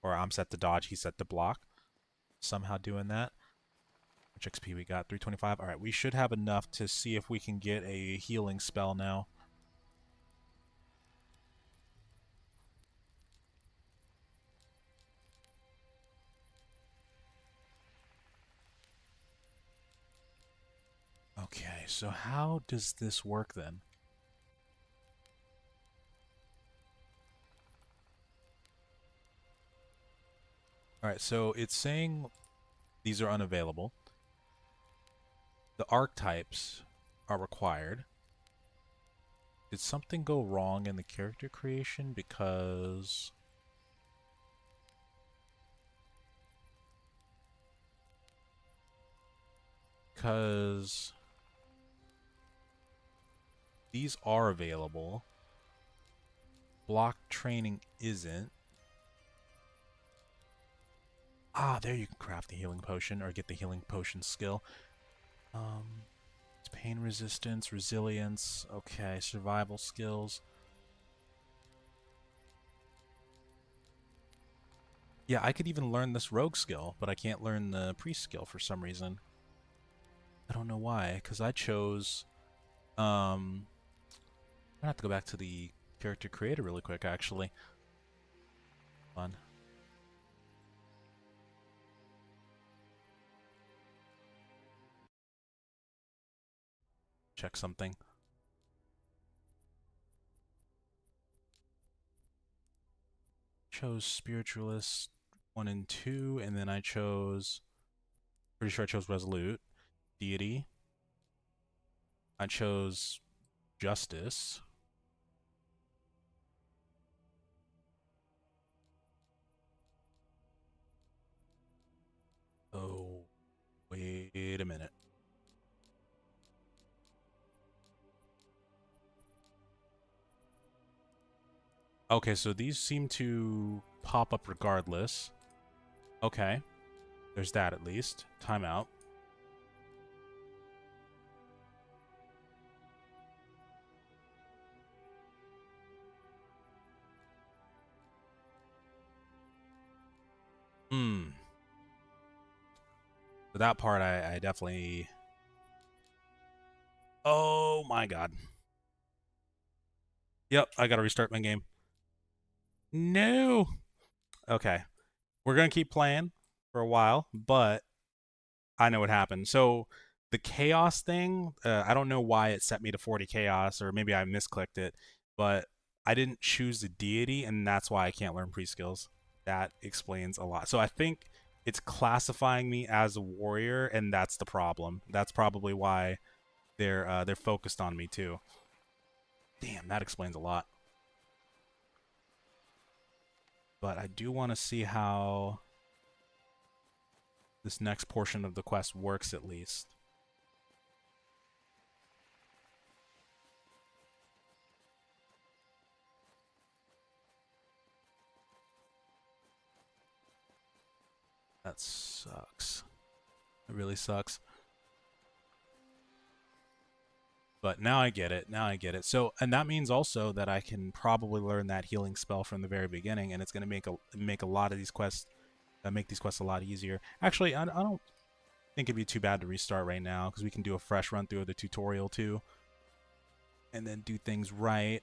Or I'm set to dodge, he's set to block. Somehow doing that. Which XP we got? 325. Alright, we should have enough to see if we can get a healing spell now. Okay, so how does this work then? Alright, so it's saying these are unavailable. The archetypes are required. Did something go wrong in the character creation? Because these are available. Block training isn't. Ah, there you can craft the healing potion or get the healing potion skill. It's pain resistance, resilience, okay, survival skills. Yeah, I could even learn this rogue skill, but I can't learn the priest skill for some reason. I don't know why, because I chose I'm gonna have to go back to the character creator really quick actually. Fun. Check something. Chose spiritualist 1 and 2, and then I chose, pretty sure I chose resolute, deity. I chose justice. Oh, wait a minute. Okay, so these seem to pop up regardless. Okay. There's that at least. Timeout. So that part I definitely... Oh my god. Yep, I gotta restart my game. No! Okay. We're gonna keep playing for a while, but I know what happened. So the chaos thing, I don't know why it set me to 40 chaos, or maybe I misclicked it, but I didn't choose the deity, and that's why I can't learn pre-skills. That explains a lot. So I think it's classifying me as a warrior, and that's the problem. That's probably why they're focused on me too. Damn, that explains a lot. But I do want to see how this next portion of the quest works at least. That sucks. It really sucks. But now I get it. Now I get it. So, and that means also that I can probably learn that healing spell from the very beginning, and it's going to make a lot of these quests, make these quests a lot easier. Actually, I don't think it'd be too bad to restart right now, because we can do a fresh run through of the tutorial too, and then do things right.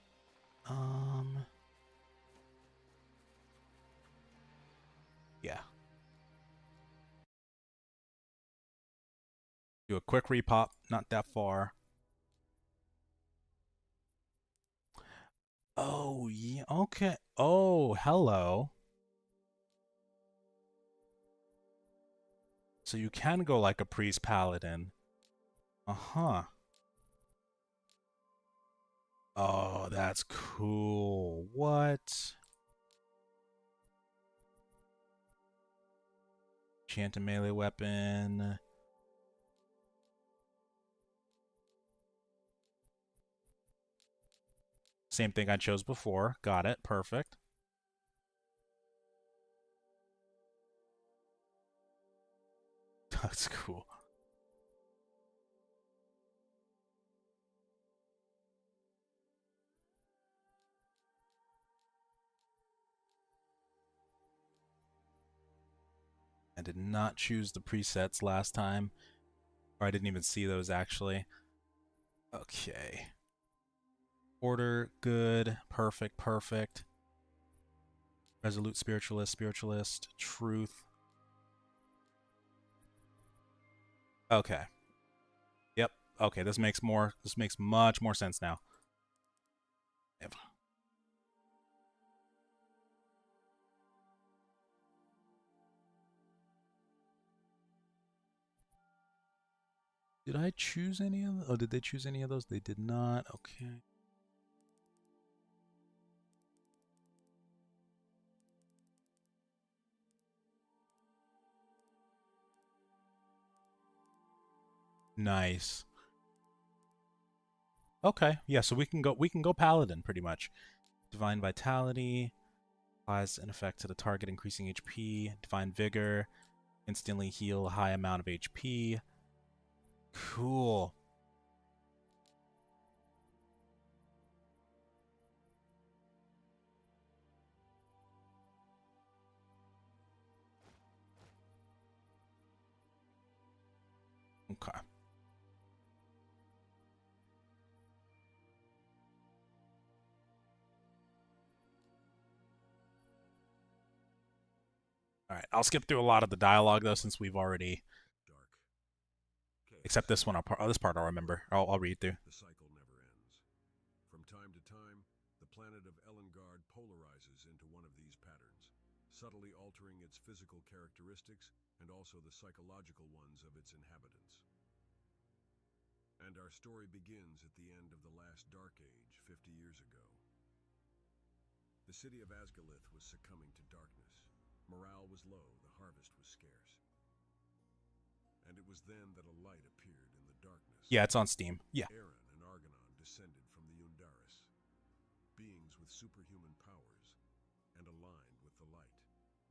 Yeah. Do a quick repop, not that far. Oh, yeah, okay. Oh, hello. So you can go like a priest paladin. Uh-huh. Oh, that's cool. What? Enchanted melee weapon. Same thing I chose before. Got it. Perfect. That's cool. I did not choose the presets last time. Or I didn't even see those actually. Okay. Order, good. Perfect, perfect. Resolute spiritualist, spiritualist, truth. Okay. Yep. Okay, this makes much more sense now. Yep. Did I choose any of them? Oh, did they choose any of those? They did not. Okay. Nice. Okay. Yeah, so we can go paladin pretty much. Divine vitality applies an effect to the target, increasing HP. Divine vigor instantly heal a high amount of HP. Cool. Okay. All right. I'll skip through a lot of the dialogue though, since we've already. Dark. Except this one. This part I'll remember. I'll read through. The cycle never ends. From time to time, the planet of Elengard polarizes into one of these patterns, subtly altering its physical characteristics and also the psychological ones of its inhabitants. And our story begins at the end of the last Dark Age 50 years ago. The city of Asgalith was succumbing to darkness. Morale was low, the harvest was scarce. And it was then that a light appeared in the darkness. Yeah, it's on Steam. Yeah. Aaron and Argonon descended from the Undaris, beings with superhuman powers, and aligned with the light.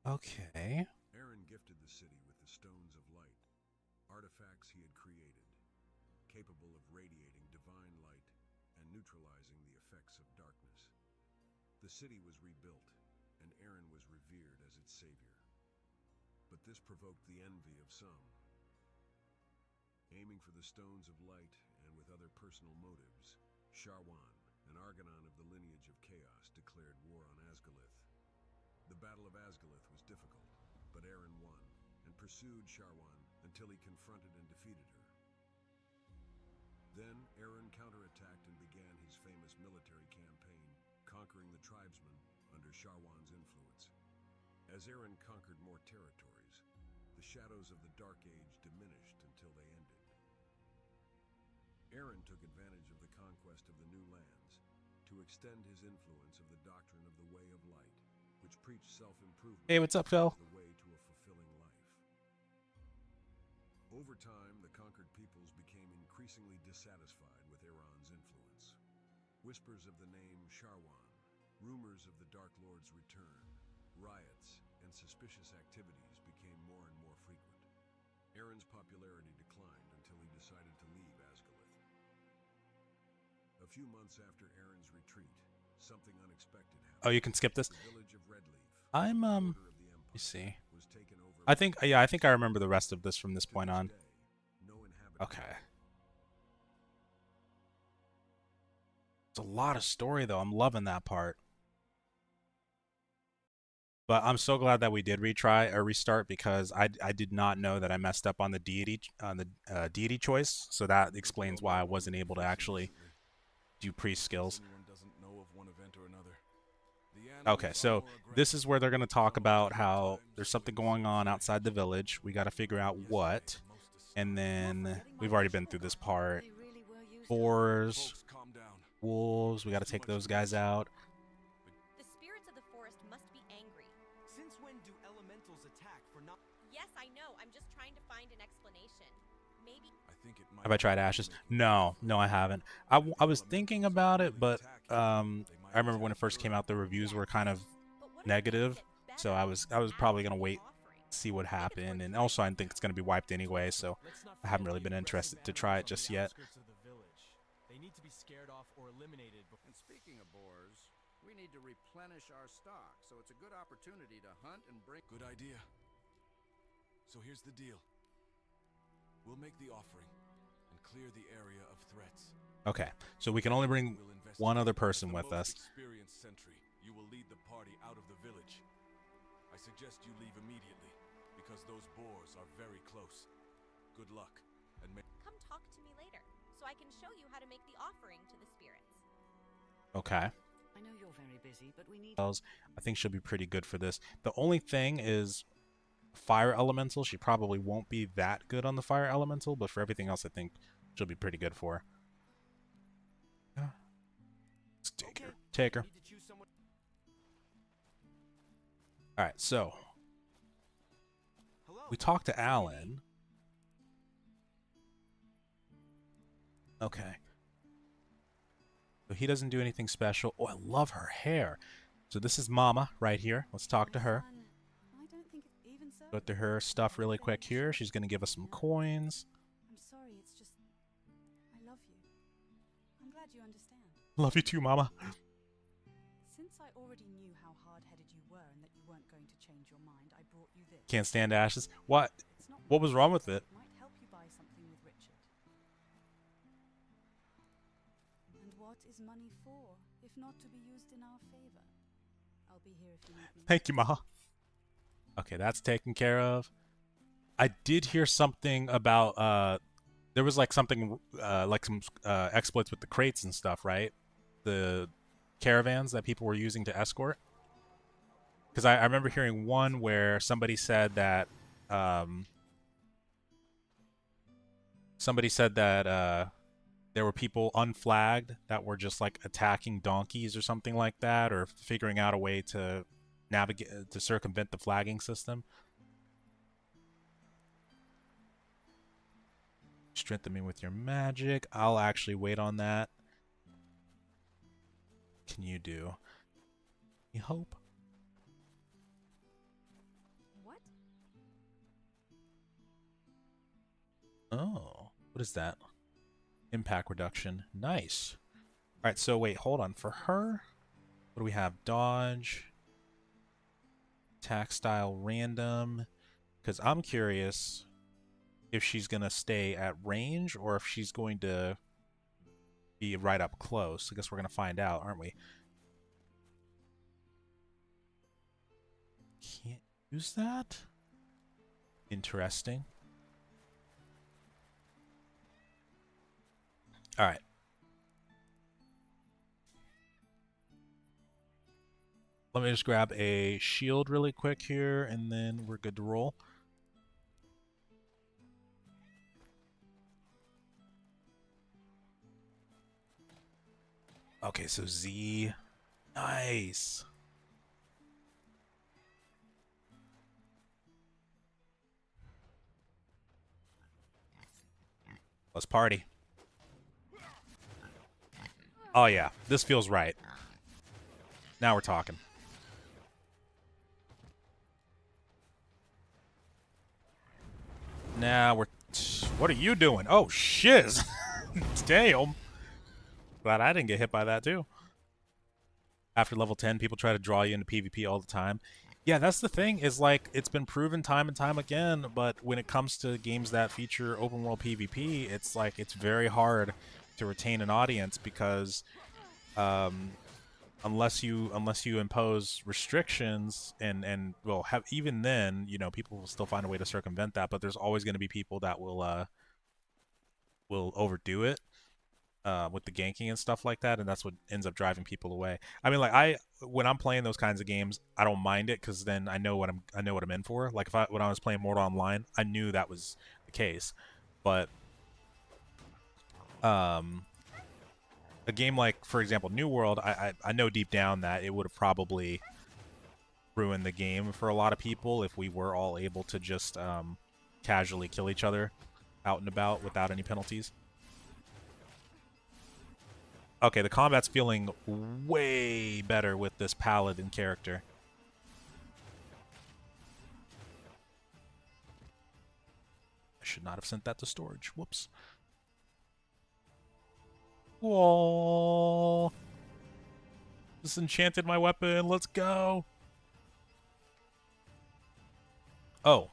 Okay. Aaron gifted the city with the Stones of Light, artifacts he had created, capable of radiating divine light and neutralizing the effects of darkness. The city was rebuilt, and Aaron was revered as its savior. But this provoked the envy of some. Aiming for the Stones of Light, and with other personal motives, Sharwan, an Argonon of the lineage of Chaos, declared war on Asgalith. The Battle of Asgalith was difficult, but Aaron won, and pursued Sharwan until he confronted and defeated her. Then Aaron counterattacked and began his famous military campaign, conquering the tribesmen under Sharwan's influence. As Aaron conquered more territories, the shadows of the Dark Age diminished until they ended. Aaron took advantage of the conquest of the new lands to extend his influence of the doctrine of the Way of Light, which preached self-improvement Hey, what's up, Phil? as the way to a fulfilling life. Over time, the conquered peoples became increasingly dissatisfied with Iran's influence. Whispers of the name Sharwan, rumors of the Dark Lord's return, riots, and suspicious activities became more and more frequent. Aaron's popularity declined until he decided to leave Asgalith. A few months after Aaron's retreat, something unexpected happened. Oh, you can skip this. The village of Redleaf, I'm border of the let me Empire, see. was taken over I by think yeah, I think I remember the rest of this from this To point this on. day, no inhabitant Okay. It's a lot of story though. I'm loving that part. But I'm so glad that we did retry or restart because I did not know that I messed up on the deity choice. So that explains why I wasn't able to actually do priest skills. Okay, so this is where they're going to talk about how there's something going on outside the village. We got to figure out what. And then we've already been through this part. Boars, wolves, we got to take those guys out. The spirits of the forest must be angry. Since when do elementals attack for not... Yes, I know. I'm just trying to find an explanation. Maybe... Have I tried ashes? No, I haven't. I was thinking about it, but I remember when it first came out, the reviews were kind of But what if negative, things get better so I was with probably adding gonna the wait, offering? see what I think it's happened, worth and trying. also I think it's gonna be wiped anyway, so I haven't really been interested to try it just yet. They need to be scared off or eliminated before... And speaking of boars, we need to replenish our stock, so it's a good opportunity to hunt and bring... Good idea. So here's the deal. We'll make the offering and clear the area of threats. Okay, so we can only bring We'll investigate. one other As person the with most us. experienced sentry, you will lead the party out of the village. I suggest you leave immediately, because those boars are very close. Good luck, and may... Come talk to me later, so I can show you how to make the offering to the spirits. Okay. I know you're very busy, but we need... I think she'll be pretty good for this. The only thing is fire elemental. She probably won't be that good on the fire elemental, but for everything else, I think she'll be pretty good for. Yeah. Let's take her. Take her. Need to choose someone... All right, so Hello? we talked to Alan. Okay. So he doesn't do anything special. Oh, I love her hair. So this is Mama right here. Let's talk to her. Son, I don't think it's even so. Go through her stuff really quick here. She's going to give us some coins. I'm sorry, it's just... I love you. I'm glad you understand. Love you too, Mama. Since I already knew how hard-headed you were and that you weren't going to change your mind, I brought you this. Can't stand ashes. What? It's not What was wrong with it? It might help you buy something with Richard. And what is money for, if not to be used in our favor? I'll be here if you need me. Thank you, Ma. Okay, that's taken care of. I did hear something about there was like something like some exploits with the crates and stuff, right? The caravans that people were using to escort. Because I remember hearing one where somebody said that there were people unflagged that were just like attacking donkeys or something like that, or figuring out a way to navigate to circumvent the flagging system. Strengthen me with your magic. I'll actually wait on that. Can you do? You hope. What? Oh, what is that? Impact reduction. Nice. All right, so wait, hold on. For her, what do we have? Dodge. Attack style random. Because I'm curious if she's going to stay at range or if she's going to be right up close. I guess we're going to find out, aren't we? Can't use that? Interesting. All right. Let me just grab a shield really quick here, and then we're good to roll. Okay, so Z. Nice. Let's party. Oh yeah, this feels right. Now we're talking. Now we're... What are you doing? Oh, shiz. Damn. Glad I didn't get hit by that, too. After level 10, people try to draw you into PvP all the time. Yeah, that's the thing, is like, it's been proven time and time again, but when it comes to games that feature open world PvP, it's like, it's very hard to retain an audience because unless you impose restrictions and well, have, even then, you know, people will still find a way to circumvent that, but there's always going to be people that will overdo it with the ganking and stuff like that, and that's what ends up driving people away. I mean, like, when I'm playing those kinds of games, I don't mind it because then I know what I'm in for. Like, when I was playing Mortal Online, I knew that was the case, but a game like, for example, New World, I know deep down that it would have probably ruined the game for a lot of people if we were all able to just casually kill each other out and about without any penalties. Okay, the combat's feeling way better with this paladin character. I should not have sent that to storage. Whoops. Whoa. Just enchanted my weapon. Let's go. Oh.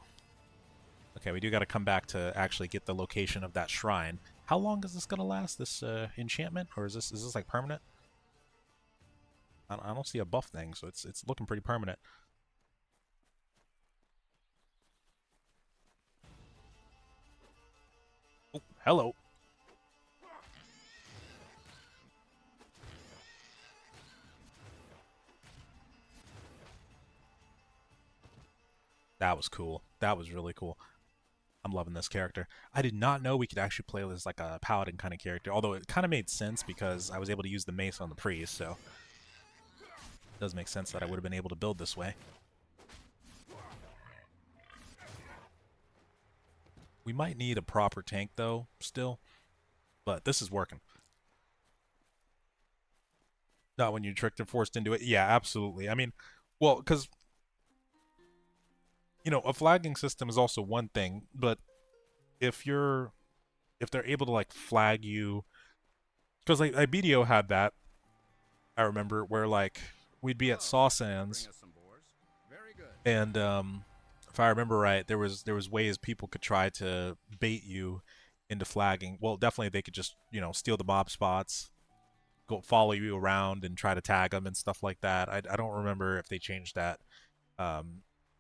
Okay, we do got to come back to actually get the location of that shrine. How long is this gonna last? This enchantment, or is this like permanent? I don't see a buff thing, so it's looking pretty permanent. Oh, hello. That was cool. That was really cool. I'm loving this character. I did not know we could actually play as like a paladin kind of character, although it kind of made sense because I was able to use the mace on the priest, so it does make sense that I would have been able to build this way. We might need a proper tank though, still, but this is working. Not when you're tricked and forced into it. Yeah, absolutely. I mean, well, because you know, a flagging system is also one thing, but if they're able to like flag you, because like BDO had that, I remember, where like we'd be at Saw Sands, and if I remember right, there was ways people could try to bait you into flagging. Well, definitely they could just, you know, steal the mob spots, go follow you around and try to tag them and stuff like that. I don't remember if they changed that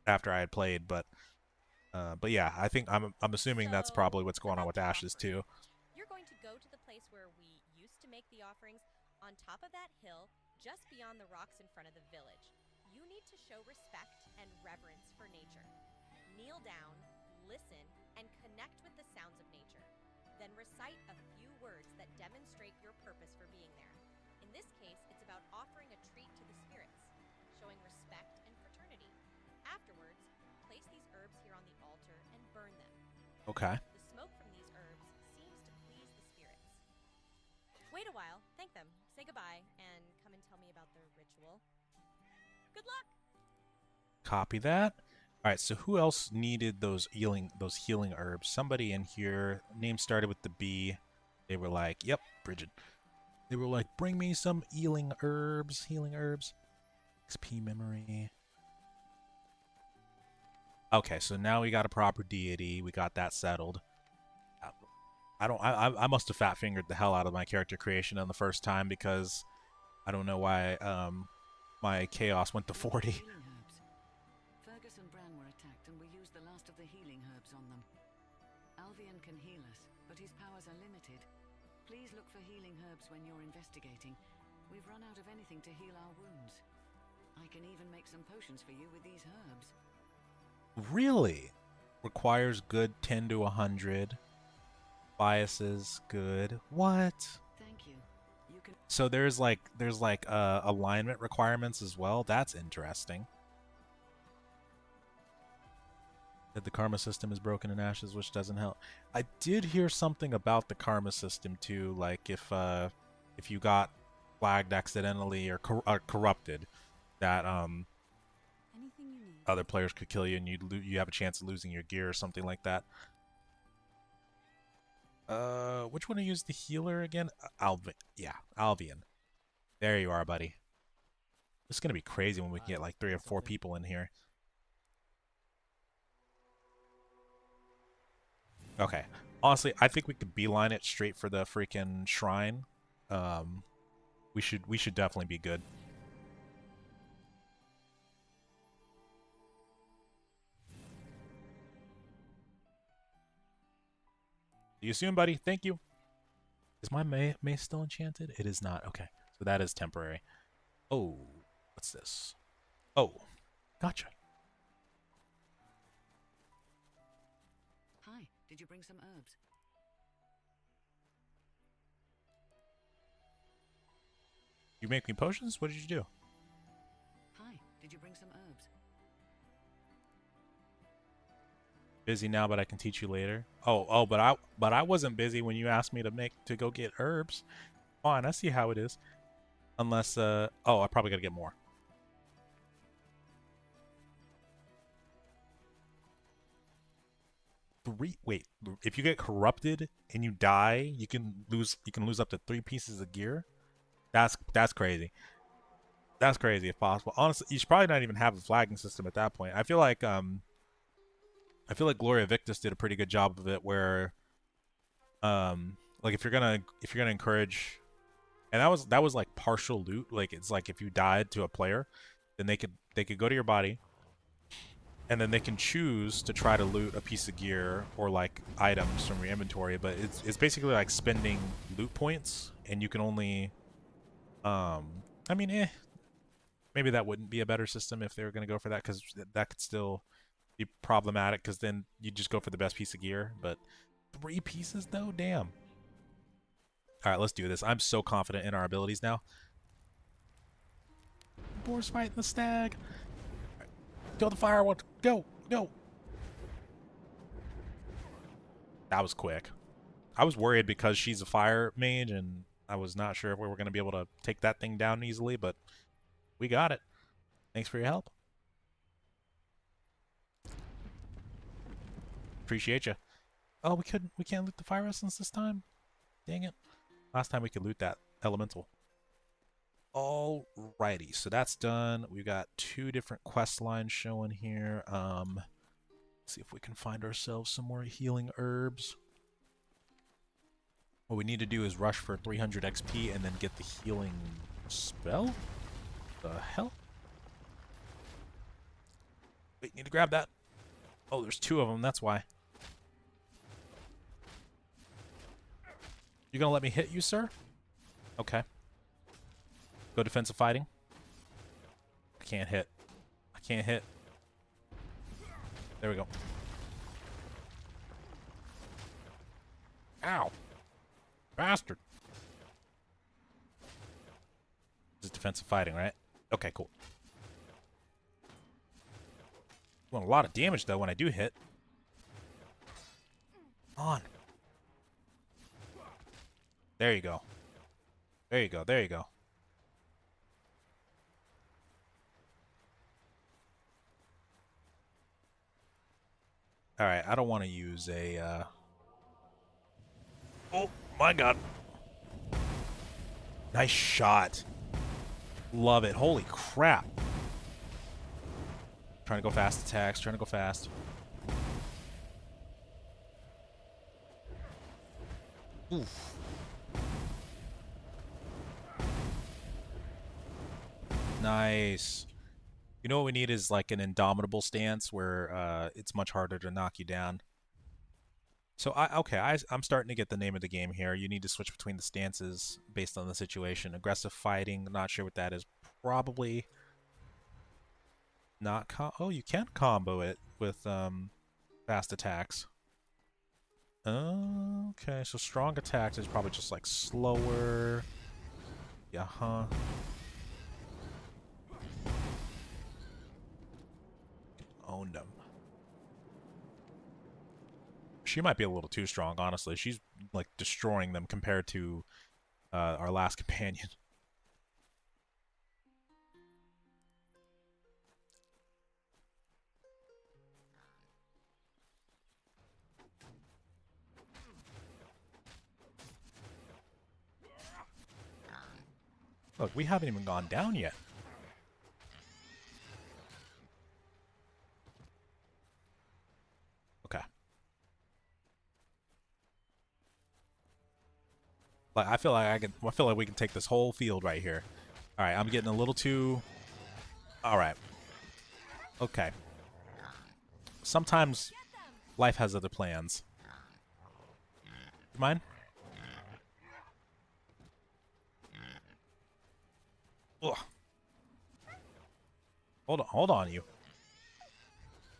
after I had played, but yeah, I think I'm assuming that's probably what's going on with Ashes too. You're going to go to the place where we used to make the offerings on top of that hill, just beyond the rocks in front of the village. You need to show respect and reverence for nature. Kneel down, listen, and connect with the sounds of nature. Then recite a few words that demonstrate your purpose for being there. In this case, it's about offering a treat to the spirits, showing respect and fraternity. Afterwards, place these herbs here on the altar and burn them. Okay. The smoke from these herbs seems to please the spirits. Wait a while, thank them, say goodbye, and come and tell me about the ritual. Good luck! Copy that. All right, so who else needed those healing herbs? Somebody in here, name started with the B. They were like, "Yep, Bridget." They were like, "Bring me some healing herbs." XP memory. Okay, so now we got a proper deity. We got that settled. I must have fat fingered the hell out of my character creation on the first time because I don't know why my chaos went to 40. Fergus and Bran were attacked and we used the last of the healing herbs on them. Alvian can heal us, but his powers are limited. Please look for healing herbs when you're investigating. We've run out of anything to heal our wounds. I can even make some potions for you with these herbs. Really? Requires good 10 to 100. Biases good. What? Thank you. You can So there's like alignment requirements as well. That's interesting. That the karma system is broken in ashes, which doesn't help. I did hear something about the karma system too, like if you got flagged accidentally or corrupted, that Anything you need. other players could kill you and you have a chance of losing your gear or something like that. Which one to use the healer again? Alvian. There you are, buddy. It's gonna be crazy when we can get like 3 or 4 people in here. Okay. Honestly, I think we could beeline it straight for the freaking shrine. We should definitely be good. See you soon, buddy. Thank you. Is my mace still enchanted? It is not. Okay. So that is temporary. Oh, what's this? Oh, gotcha. Hi, did you bring some herbs? You make me potions? What did you do? Hi, did you bring some herbs? Busy now, but I can teach you later. Oh, but I wasn't busy when you asked me to go get herbs. Fine, I see how it is. Unless oh, I probably gotta get more. Wait, if you get corrupted and you die, you can lose up to 3 pieces of gear. That's crazy. That's crazy if possible. Honestly, you should probably not even have a flagging system at that point. I feel like Gloria Victus did a pretty good job of it where like if you're gonna encourage, and that was like partial loot, like it's like if you died to a player, then they could go to your body and then they can choose to try to loot a piece of gear or like items from your inventory, but it's basically like spending loot points, and you can only I mean, maybe that wouldn't be a better system if they were going to go for that, because that could still be problematic, because then you just go for the best piece of gear. But 3 pieces though, damn. All right, let's do this. I'm so confident in our abilities now. Boar's fighting the stag. Right. Kill the fire one. Go. That was quick. I was worried because she's a fire mage, and I was not sure if we were going to be able to take that thing down easily, but we got it. Thanks for your help. Appreciate you. Oh, we can't loot the fire essence this time? Dang it. Last time we could loot that elemental. Alrighty, so that's done. We've got 2 different quest lines showing here. Let's see if we can find ourselves some more healing herbs. What we need to do is rush for 300 XP and then get the healing spell? The hell? Wait, need to grab that. Oh, there's 2 of them, that's why. You gonna let me hit you, sir? Okay. Go defensive fighting. I can't hit. There we go. Ow. Bastard. This is defensive fighting, right? Okay, cool. Doing a lot of damage, though, when I do hit. Come on. There you go. There you go. Alright, I don't want to use a, Oh, my god. Nice shot. Love it. Holy crap. Trying to go fast attacks, trying to go fast. Oof. Nice. You know what we need is like an indomitable stance where it's much harder to knock you down. So I'm starting to get the name of the game here. You need to switch between the stances based on the situation. Aggressive fighting, not sure what that is. Probably not oh, you can combo it with fast attacks. Okay, so strong attacks is probably just like slower. Yeah, huh. Owned him. She might be a little too strong, honestly. She's like destroying them compared to our last companion. Look, we haven't even gone down yet. Okay. Like I feel like we can take this whole field right here. All right, I'm getting a little too. All right. Okay. Sometimes life has other plans. You mind? Ugh. Hold on, you.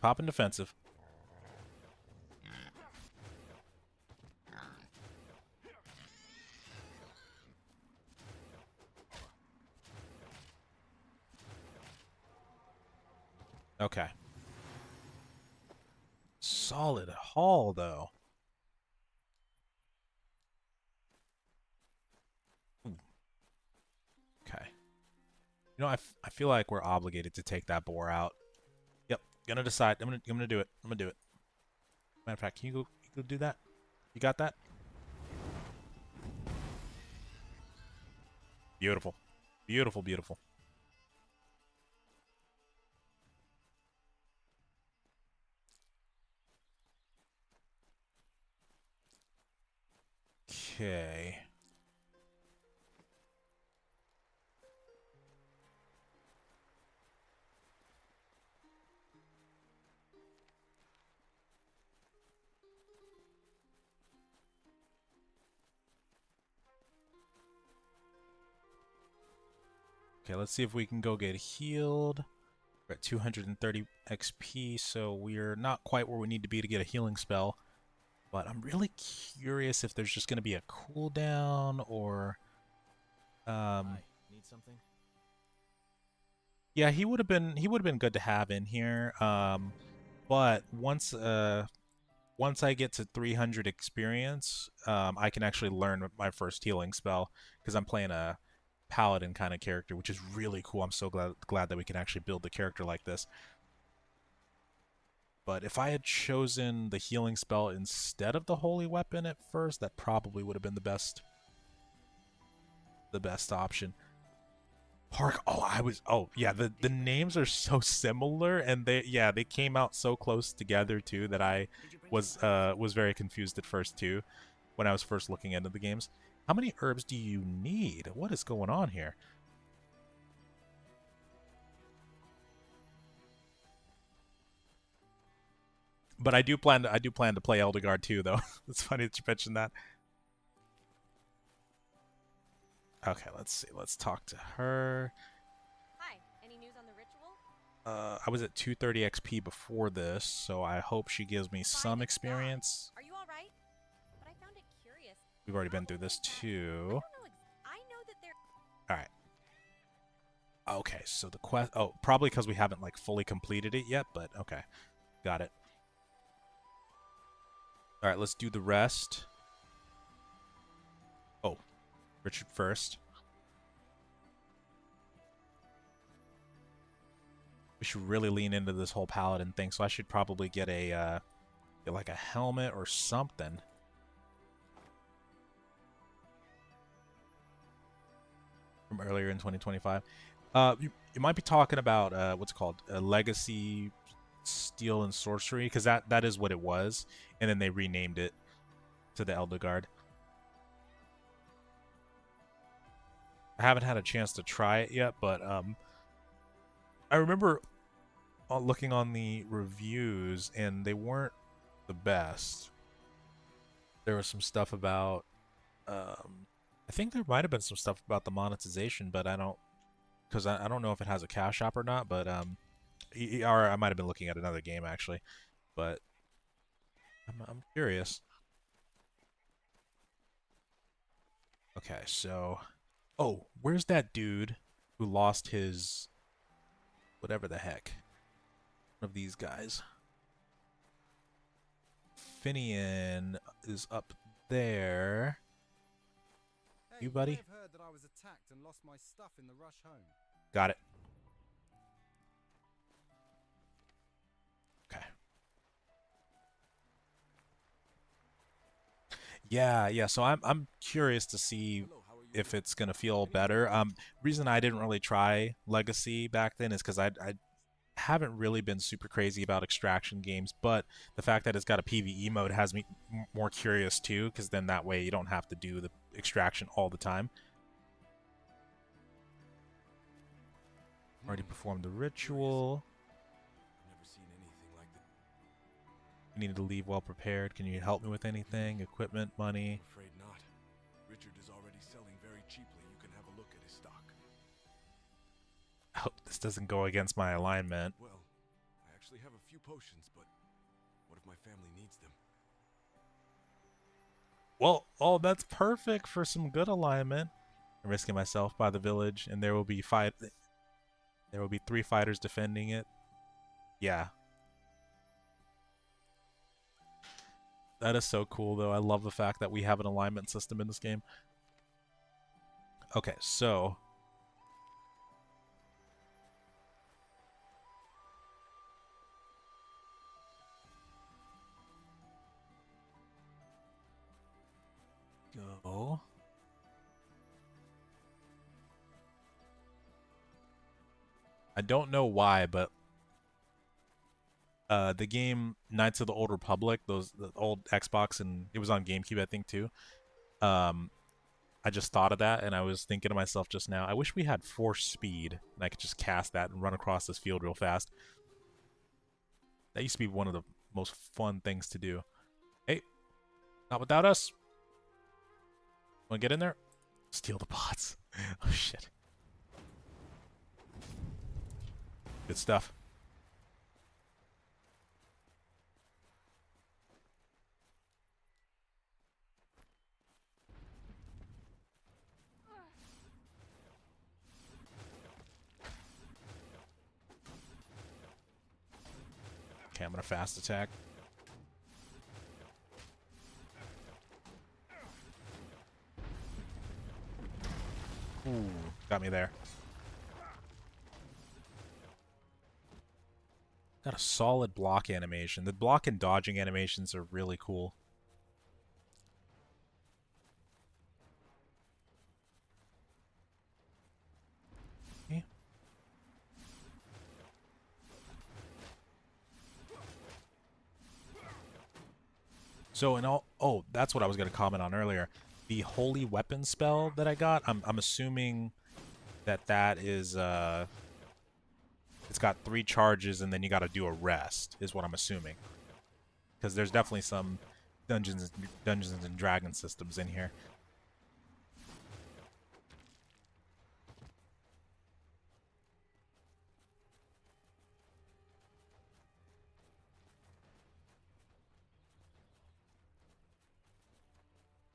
Popping defensive. Okay. Solid haul, though. Ooh. Okay. You know, I feel like we're obligated to take that boar out. Yep. Gonna decide. I'm gonna do it. I'm gonna do it. Matter of fact, can you go do that? You got that? Beautiful. Beautiful, beautiful. Okay. Okay, let's see if we can go get healed. We're at 230 XP, so we're not quite where we need to be to get a healing spell. But I'm really curious if there's just going to be a cooldown or... Need something? Yeah, he would have been good to have in here. But once I get to 300 experience, I can actually learn my first healing spell because I'm playing a paladin kind of character, which is really cool. I'm so glad that we can actually build the character like this. But if I had chosen the healing spell instead of the holy weapon at first, that probably would have been the best option. Park. Oh yeah, the names are so similar, and they came out so close together too that I was very confused at first too when I was first looking into the games. How many herbs do you need? What is going on here? But I do plan to play Elengard too, though. It's funny that you mentioned that. Okay, let's see. Let's talk to her. Hi, any news on the ritual? I was at 230 XP before this, so I hope she gives me some experience. Are you all right? But I found it curious. We've already been through this too. I know that there. All right. Okay, so the quest. Oh, probably because we haven't like fully completed it yet, but okay, got it. All right, let's do the rest. Oh, Richard first. We should really lean into this whole paladin thing, so I should probably get a like a helmet or something. From earlier in 2025. You might be talking about what's it called Legacy Steel and Sorcery, because that is what it was, and then they renamed it to the Elengard. I haven't had a chance to try it yet, but I remember looking on the reviews, and they weren't the best. There was some stuff about I think there might have been some stuff about the monetization, but I don't know if it has a cash shop or not. But or I might have been looking at another game actually, but I'm curious. Okay, so Oh, where's that dude who lost his whatever the heck? One of these guys. Finian is up there. Hey, You, buddy? may have heard that I was attacked and lost my stuff in the rush home. Got it. Okay. Yeah. So I'm curious to see if it's gonna feel better. Reason I didn't really try Legacy back then is because I haven't really been super crazy about extraction games, but the fact that it's got a PvE mode has me more curious too, because then that way you don't have to do the extraction all the time. Already performed the ritual. I've never seen anything like that. You needed to leave well prepared. Can you help me with anything? Equipment, money? I'm afraid not. Richard is already selling very cheaply. You can have a look at his stock. I hope this doesn't go against my alignment. Well, I actually have a few potions, but what if my family needs them? Well, oh, that's perfect for some good alignment. I'm risking myself by the village, and there will be 3 fighters defending it. Yeah. That is so cool, though. I love the fact that we have an alignment system in this game. Okay, so... Go. I don't know why, but the game Knights of the Old Republic, the old Xbox, and it was on GameCube, I think, too. I just thought of that, and I was thinking to myself just now, I wish we had force speed, and I could just cast that and run across this field real fast. That used to be one of the most fun things to do. Hey, not without us. Want to get in there? Steal the pots. Oh, shit. Good stuff. Okay, I'm gonna fast attack. Ooh, got me there. Got a solid block animation. The block and dodging animations are really cool. Okay. So in all, oh, that's what I was going to comment on earlier. The holy weapon spell that I got, I'm assuming that is it's got 3 charges and then you got to do a rest, is what I'm assuming. Because there's definitely some Dungeons and Dragons systems in here.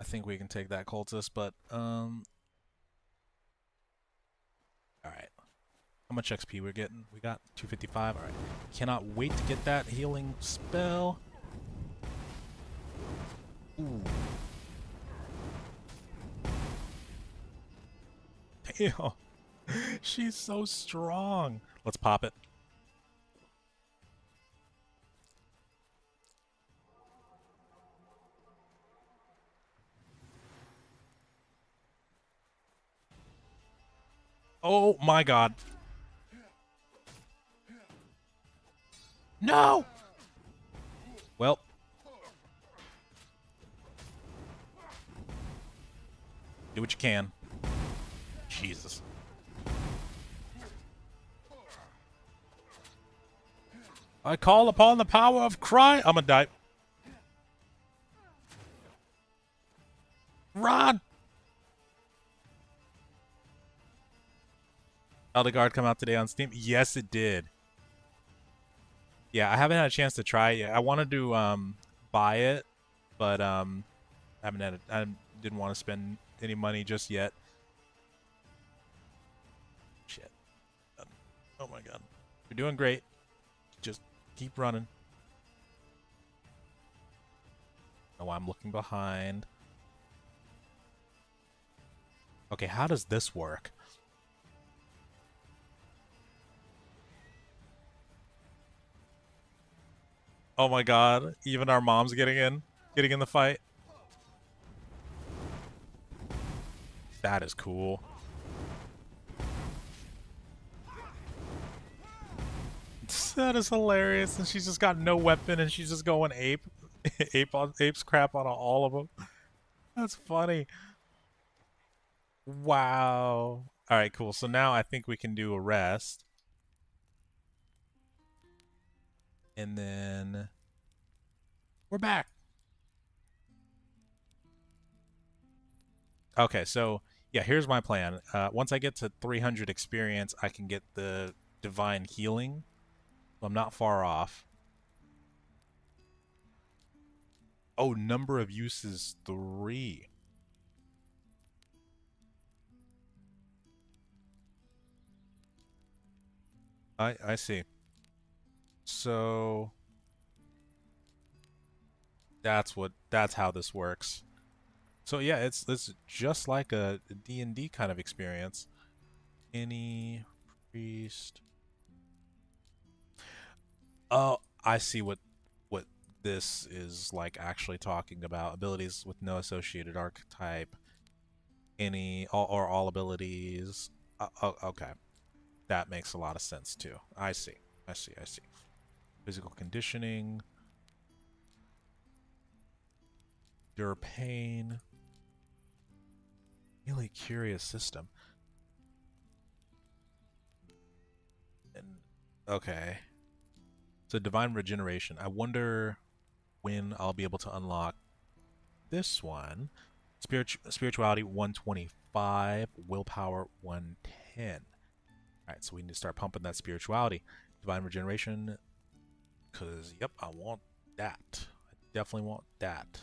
I think we can take that cultist, but all right. How much XP we're getting? We got 255. All right. Cannot wait to get that healing spell. Ooh. Damn. She's so strong. Let's pop it. Oh my god. No! Well. Do what you can. Jesus. I call upon the power of cry. I'm gonna die. Run! Elengard come out today on Steam? Yes, it did. Yeah, I haven't had a chance to try it yet. I wanted to buy it, but I didn't want to spend any money just yet. Oh my god. You're doing great. Just keep running. Oh, I'm looking behind. Okay, how does this work? Oh my god, even our mom's getting in the fight. That is cool. That is hilarious, and she's just got no weapon, and she's just going ape, ape's crap on all of them. That's funny. Wow. All right, cool. So now I think we can do a rest, and then we're back. Okay, so yeah, here's my plan. Once I get to 300 experience, I can get the divine healing. I'm not far off. Oh, number of uses 3. I see. So that's how this works. So yeah, it's just like a D&D kind of experience. Any priest. Oh, I see what this is like actually talking about. Abilities with no associated archetype. Any all abilities. Oh, okay. That makes a lot of sense too. I see. Physical conditioning. Endure pain. Really curious system. And okay. So divine regeneration. I wonder when I'll be able to unlock this one. Spirituality 125, willpower 110. Alright, so we need to start pumping that spirituality. Divine regeneration, because, yep, I want that. I definitely want that.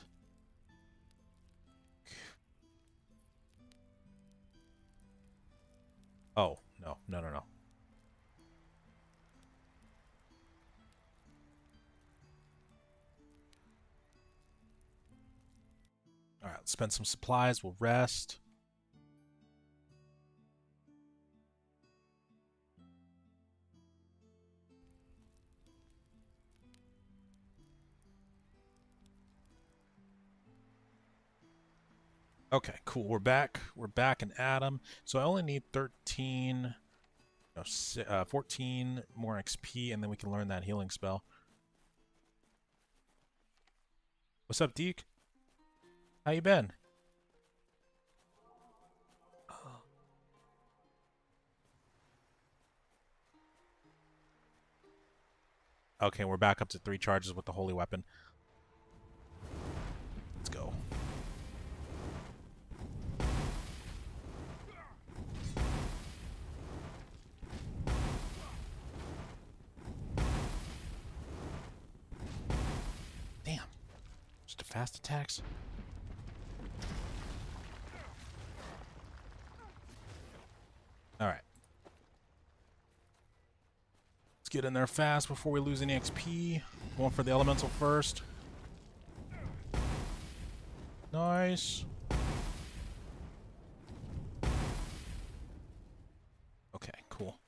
Oh, no. Alright, let's spend some supplies, we'll rest. Okay, cool. We're back. We're back in Adam. So I only need 14 more XP, and then we can learn that healing spell. What's up, Deke? How you been? Okay, we're back up to 3 charges with the holy weapon. Let's go. Damn. Just a fast attacks. Alright. Let's get in there fast before we lose any XP. Going for the elemental first. Nice. Okay, cool.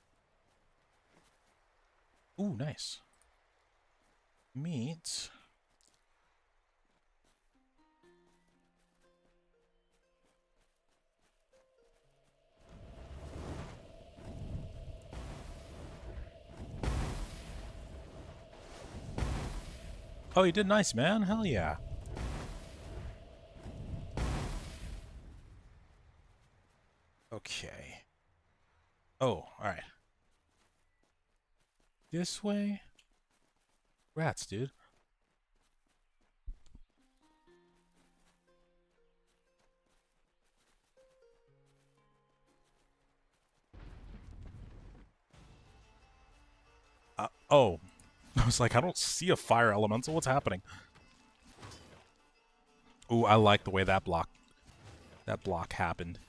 Ooh, nice. Meat. Oh, you did nice, man. Hell yeah. Okay. Oh, alright. This way? Rats, dude. Oh. I was like, I don't see a fire elemental. What's happening? Ooh, I like the way that block happened.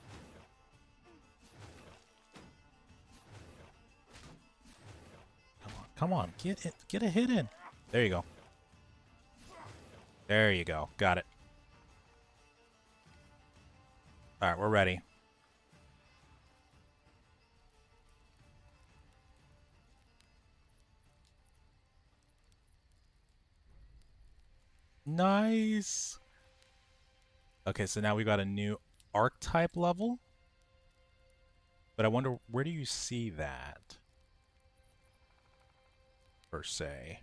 Come on, get it, get a hit in. There you go. There you go. Got it. All right, we're ready. Nice. Okay, so now we got a new archetype level. But I wonder, where do you see that? Per se.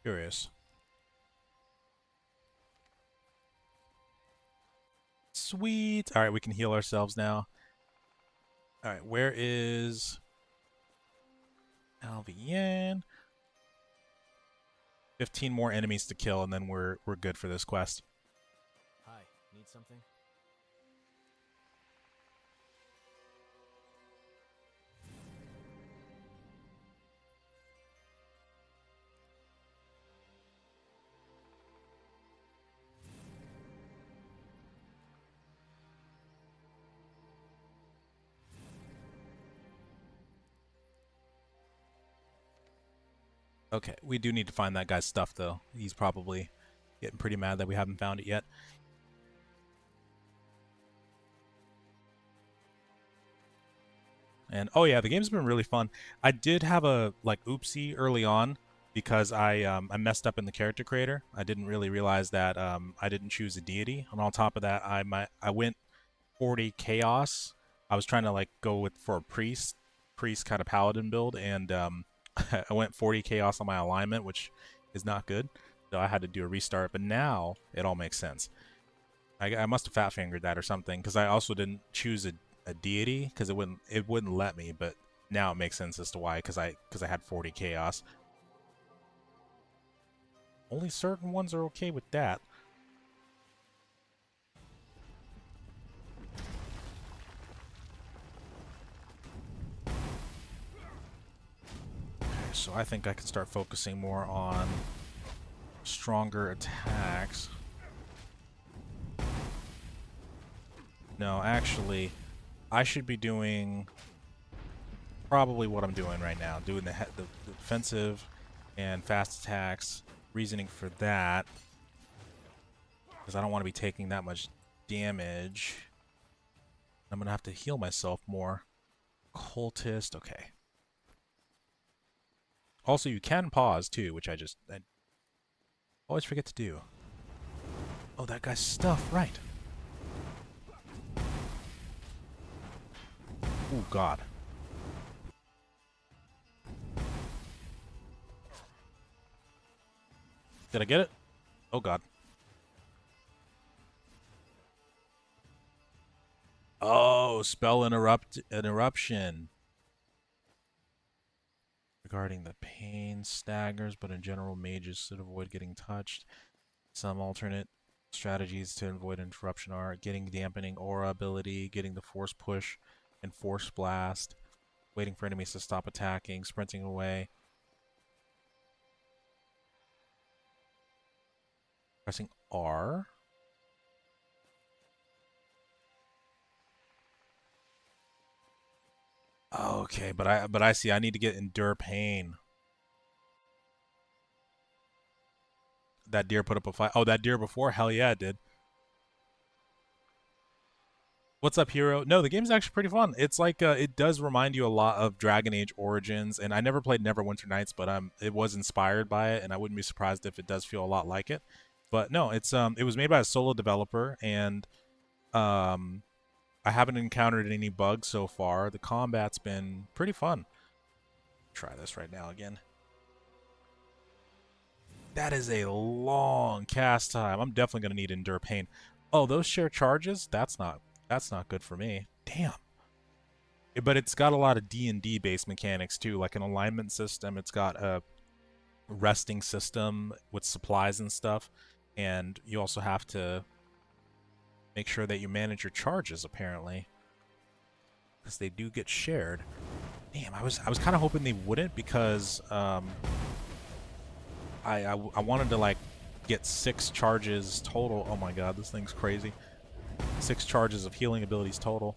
Curious. Sweet. All right, we can heal ourselves now. All right, where is Alvien? 15 more enemies to kill, and then we're good for this quest. Hi, need something? Okay, we do need to find that guy's stuff, though. He's probably getting pretty mad that we haven't found it yet. And, oh yeah, the game's been really fun. I did have a, like, oopsie early on because I messed up in the character creator. I didn't really realize that I didn't choose a deity. And on top of that, I went 40 chaos. I was trying to, like, go for a priest kind of paladin build, and I went 40 chaos on my alignment, which is not good. So I had to do a restart, but now it all makes sense. I must have fat fingered that or something, because I also didn't choose a deity because it wouldn't let me, but now it makes sense as to why, because I had 40 chaos. Only certain ones are okay with that. So I think I can start focusing more on stronger attacks. No, actually, I should be doing probably what I'm doing right now, doing the defensive and fast attacks, reasoning for that, because I don't want to be taking that much damage. I'm going to have to heal myself more. Cultist, okay. Also, you can pause, too, which I always forget to do. Oh, that guy's stuff, right. Oh, God. Did I get it? Oh, God. Oh, spell interruption. Regarding the pain, staggers, but in general, mages should avoid getting touched. Some alternate strategies to avoid interruption are getting dampening aura ability, getting the force push and force blast, waiting for enemies to stop attacking, sprinting away, pressing R. Okay, but I see I need to get endure pain. That deer put up a fight. Oh, that deer before? Hell yeah, it did. What's up, hero? No, the game's actually pretty fun. It's like it does remind you a lot of Dragon Age Origins, and I never played Neverwinter Nights, but it was inspired by it, and I wouldn't be surprised if it does feel a lot like it. But no, it was made by a solo developer, and I haven't encountered any bugs so far. The combat's been pretty fun. Try this right now again. That is a long cast time. I'm definitely going to need endure pain. Oh, those share charges? That's not good for me. Damn. But it's got a lot of D&D based mechanics too, like an alignment system. It's got a resting system with supplies and stuff, and you also have to make sure that you manage your charges, apparently, because they do get shared. Damn, I was kind of hoping they wouldn't, because I wanted to like get 6 charges total. Oh my god, this thing's crazy. 6 charges of healing abilities total.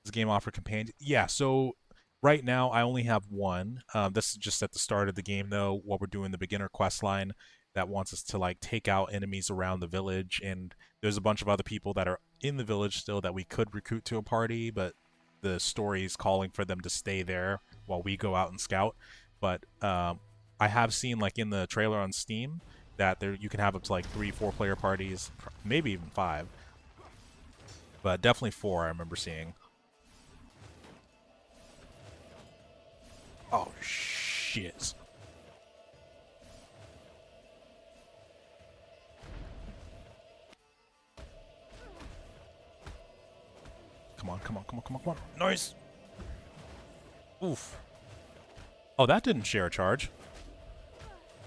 This game offer companions. Yeah, so right now I only have one. This is just at the start of the game though, while we're doing the beginner quest line that wants us to like take out enemies around the village, and there's a bunch of other people that are in the village still that we could recruit to a party, but the story is calling for them to stay there while we go out and scout. But I have seen like in the trailer on Steam that there you can have up to like 3-4 player parties, maybe even 5, but definitely 4 I remember seeing. Oh shit. Come on, come on, come on, come on, come on. Nice. Oof. Oh, that didn't share a charge.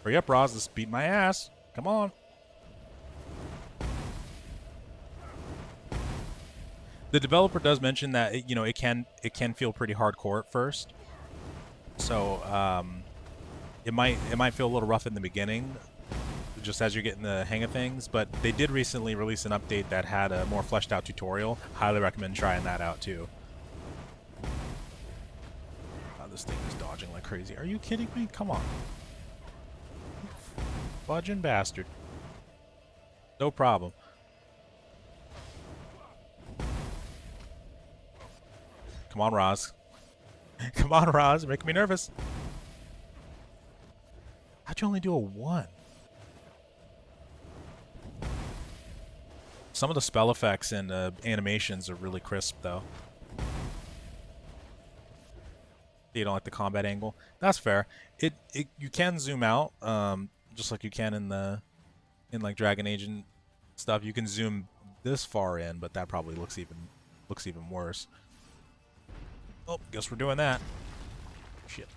Hurry up, Roz. This beat my ass. Come on. The developer does mention that it can feel pretty hardcore at first. So it might feel a little rough in the beginning, just as you're getting the hang of things. But they did recently release an update that had a more fleshed out tutorial. Highly recommend trying that out too. This thing is dodging like crazy. Are you kidding me? Come on. Fudging bastard. No problem. Come on, Roz. Come on, Roz. You're making me nervous. How'd you only do a 1? Some of the spell effects and animations are really crisp, though. You don't like the combat angle. That's fair. You can zoom out, just like you can in like Dragon Age and stuff. You can zoom this far in, but that probably looks even worse. Oh, guess we're doing that. Shit.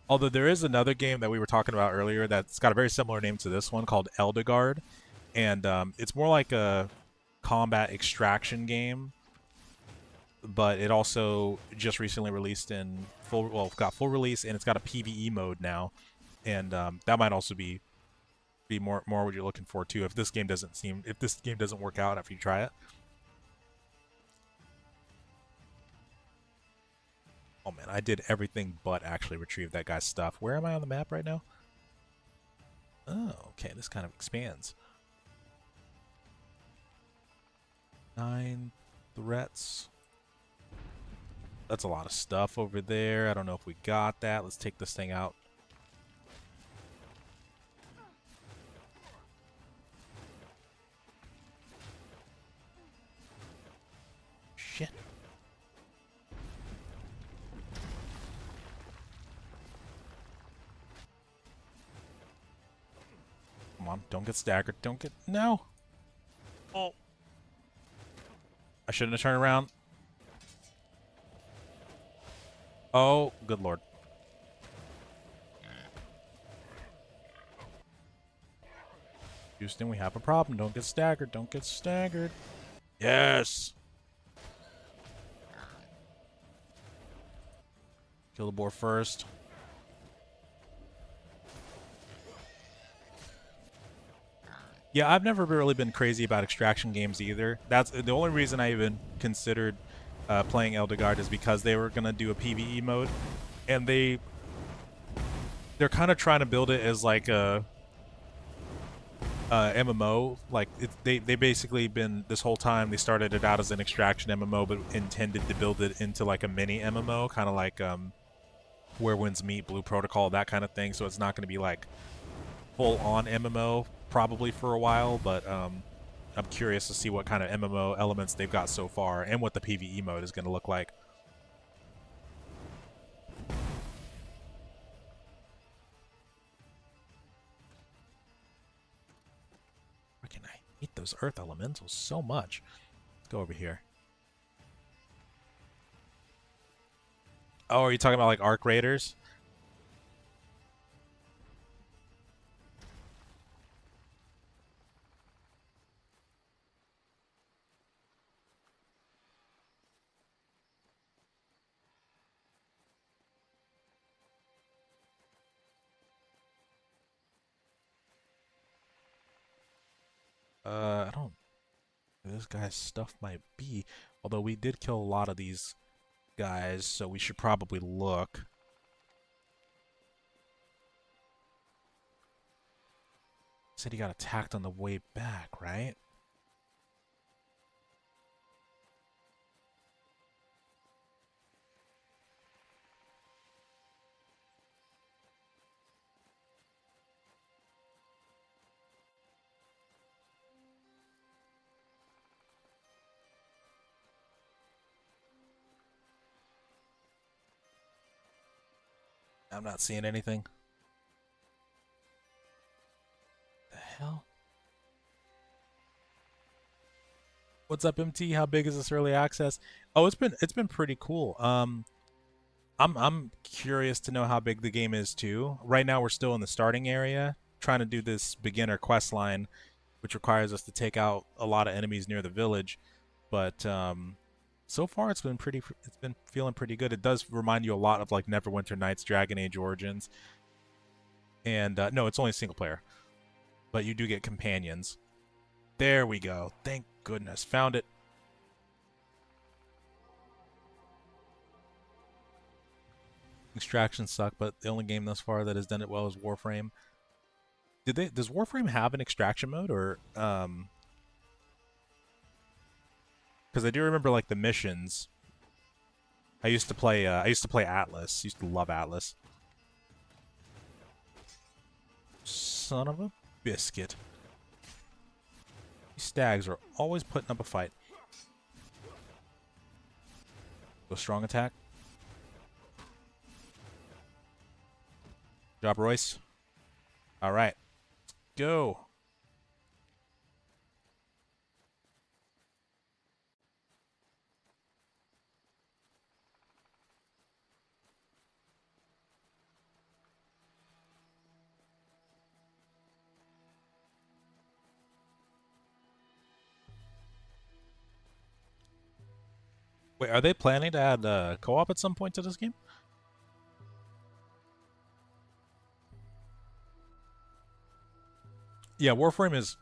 Although there is another game that we were talking about earlier that's got a very similar name to this one called Elengard, and it's more like a combat extraction game, but it also just recently released in got full release, and it's got a PvE mode now, and that might also be more what you're looking for too. If this game doesn't work out after you try it. Oh man, I did everything but actually retrieve that guy's stuff. Where am I on the map right now? Oh, okay, this kind of expands. 9 threats. That's a lot of stuff over there. I don't know if we got that. Let's take this thing out. Shit. Come on, don't get staggered. Don't get... No! Oh. I shouldn't have turned around. Oh, good lord. Houston, we have a problem. Don't get staggered. Don't get staggered. Yes! Kill the boar first. Yeah, I've never really been crazy about extraction games either. That's the only reason I even considered playing Elengard is because they were gonna do a PvE mode, and they're kind of trying to build it as like a MMO. Like they basically been this whole time they started it out as an extraction MMO, but intended to build it into like a mini MMO, kind of like Where Winds Meet, Blue Protocol, that kind of thing. So it's not going to be like full on MMO probably for a while, but I'm curious to see what kind of MMO elements they've got so far and what the PvE mode is going to look like. Freaking, I hate those earth elementals so much. Let's go over here. Oh, are you talking about like Arc Raiders? I don't. This guy's stuff might be. Although we did kill a lot of these guys, so we should probably look. Said he got attacked on the way back, right? I'm not seeing anything. The hell? What's up, MT? How big is this early access? Oh, it's been pretty cool. I'm curious to know how big the game is too. Right now we're still in the starting area, trying to do this beginner quest line, which requires us to take out a lot of enemies near the village. But so far it's been feeling pretty good. It does remind you a lot of like Neverwinter Nights, Dragon Age Origins. And no, it's only single player, but you do get companions. There we go. Thank goodness, found it. Extractions suck, but the only game thus far that has done it well is Warframe. Does Warframe have an extraction mode, or because I do remember like the missions. I used to play Atlas. Used to love Atlas. Son of a biscuit. These stags are always putting up a fight. Go strong attack. Job, Royce. All right, go. Wait, are they planning to add co-op at some point to this game? Yeah, Warframe is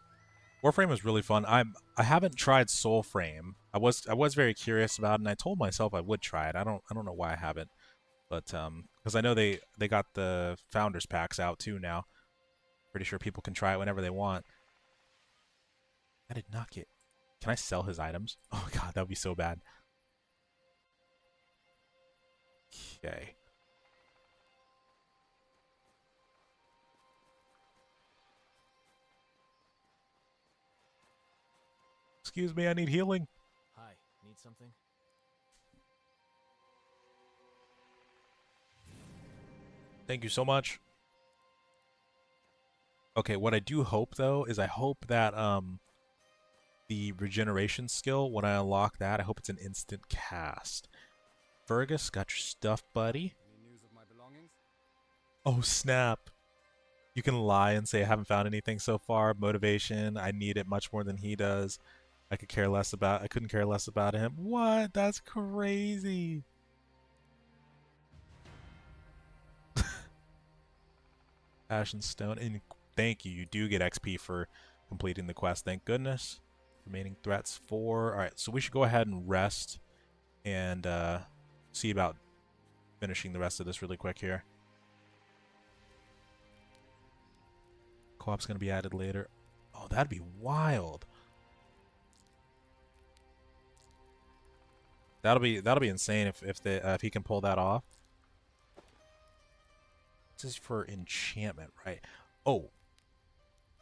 really fun. I haven't tried Soulframe. I was very curious about it, and I told myself I would try it. I don't know why I haven't, but because I know they got the founders packs out too now. Pretty sure people can try it whenever they want. I did not get. Can I sell his items? Oh god, that would be so bad. Okay. Excuse me, I need healing. Hi, need something? Thank you so much. Okay, what I do hope though is I hope that the regeneration skill, when I unlock that, I hope it's an instant cast. Fergus, got your stuff, buddy. Any news of my belongings? Oh snap. You can lie and say I haven't found anything so far. Motivation, I need it much more than he does. I couldn't care less about him. What? That's crazy. Ash and Stone. And thank you. You do get XP for completing the quest. Thank goodness. Remaining threats 4. Alright, so we should go ahead and rest and see about finishing the rest of this really quick here. Co-op's gonna be added later. Oh, that'd be wild. That'll be insane if he can pull that off. This is for enchantment, right? Oh,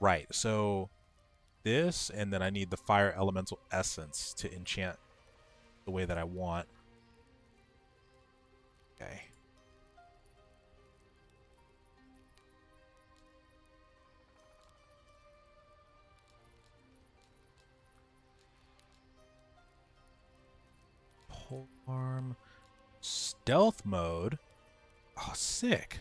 right. So this, and then I need the fire elemental essence to enchant the way that I want. Okay. Polearm. Stealth mode. Oh, sick.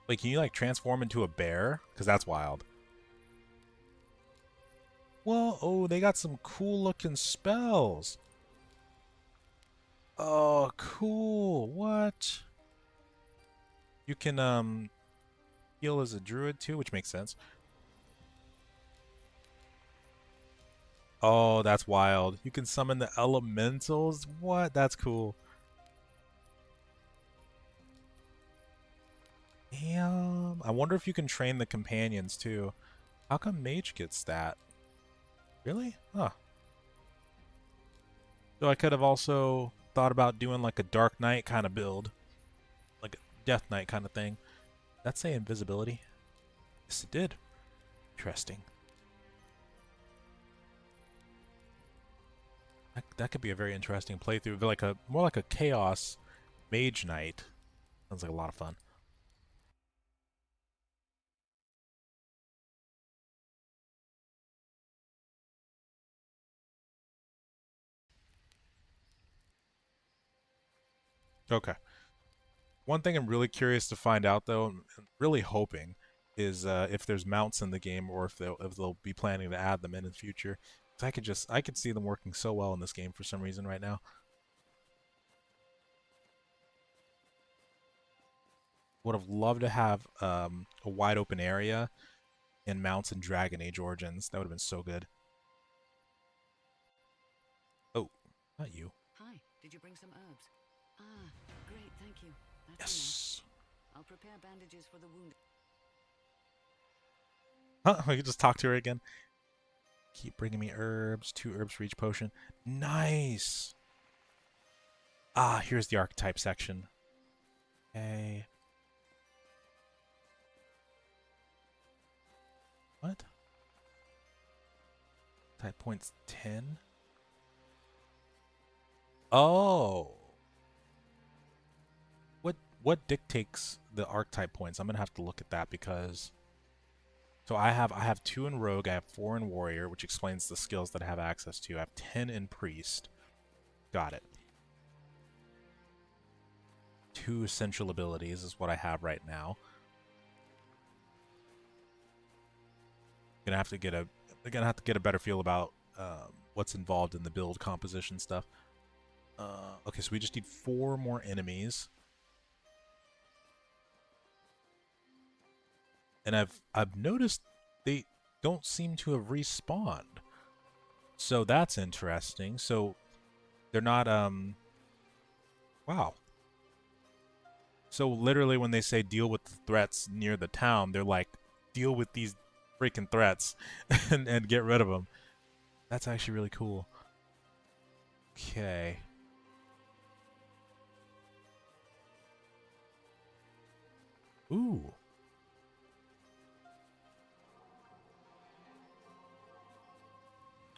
Wait, can you like transform into a bear? Because that's wild. Well, oh, they got some cool looking spells. Oh, cool. What? You can Heal is a druid too, which makes sense. Oh, that's wild. You can summon the elementals? What? That's cool. Damn. I wonder if you can train the companions too. How come mage gets that? Really? Huh. So I could have also thought about doing like a Dark Knight kind of build. Like a Death Knight kind of thing. Did that say invisibility? Yes, it did. Interesting. That could be a very interesting playthrough. Like a more like a Chaos Mage Knight. Sounds like a lot of fun. Okay. One thing I'm really curious to find out, though, and really hoping, is if there's mounts in the game or if they'll be planning to add them in the future. 'Cause I could see them working so well in this game for some reason right now. Would have loved to have a wide open area and mounts in Dragon Age Origins. That would have been so good. Oh, not you. Hi, did you bring some herbs? Ah, great, thank you. That's Yes. enough. I'll prepare bandages for the wounded. Huh, I could just talk to her again. Keep bringing me herbs. 2 herbs for each potion. Nice. Ah, here's the archetype section. Okay. What? Type points 10? Oh. What dictates the archetype points? I'm gonna have to look at that because so I have 2 in rogue, I have 4 in warrior, which explains the skills that I have access to. I have 10 in priest. Got it. 2 essential abilities is what I have right now. Gonna have to get a better feel about what's involved in the build composition stuff. Okay, so we just need 4 more enemies, and I've noticed they don't seem to have respawned, so that's interesting. So they're not wow. So literally, when they say deal with the threats near the town, they're like deal with these freaking threats and get rid of them. That's actually really cool. Okay. Ooh.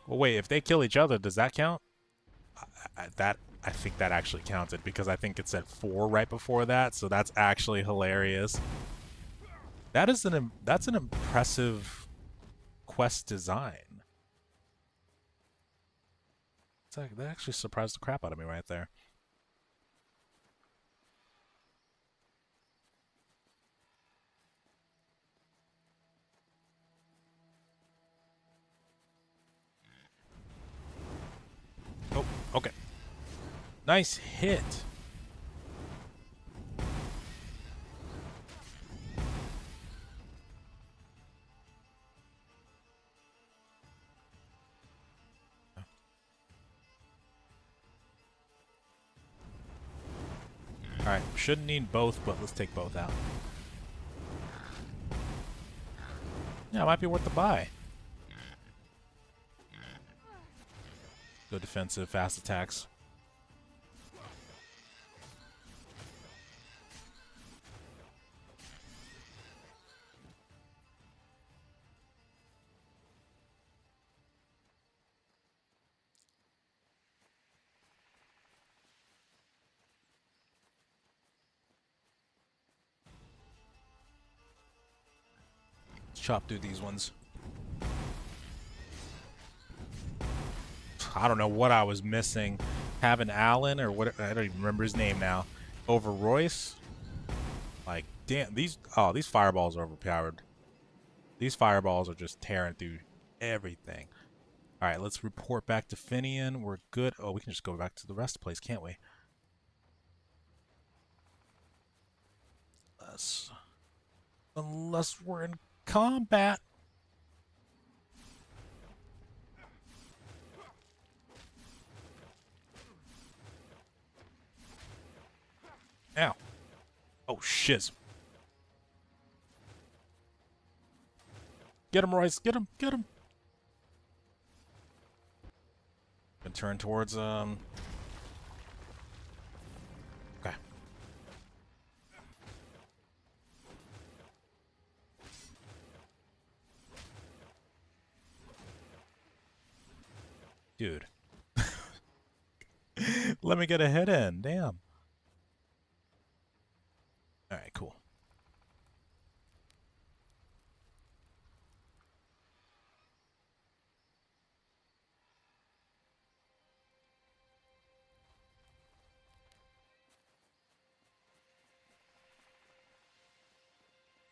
Well, wait, if they kill each other, does that count? I think that actually counted because I think it said 4 right before that, so that's actually hilarious. That's an impressive quest design. That actually surprised the crap out of me right there. Oh, okay. Nice hit. Alright, shouldn't need both, but let's take both out. Yeah, it might be worth the buy. Good defensive, fast attacks. Chop through these ones. I don't know what I was missing. Having Alan or what? I don't even remember his name now. Over Royce. Like, damn, these fireballs are overpowered. These fireballs are just tearing through everything. All right, let's report back to Finian. We're good. Oh, we can just go back to the rest of the place, can't we? Let's Unless we're in combat. Ow. Oh, shiz. Get him, Royce. Get him. Get him. And turn towards, Okay. Dude. Let me get a hit in. Damn. Alright, cool.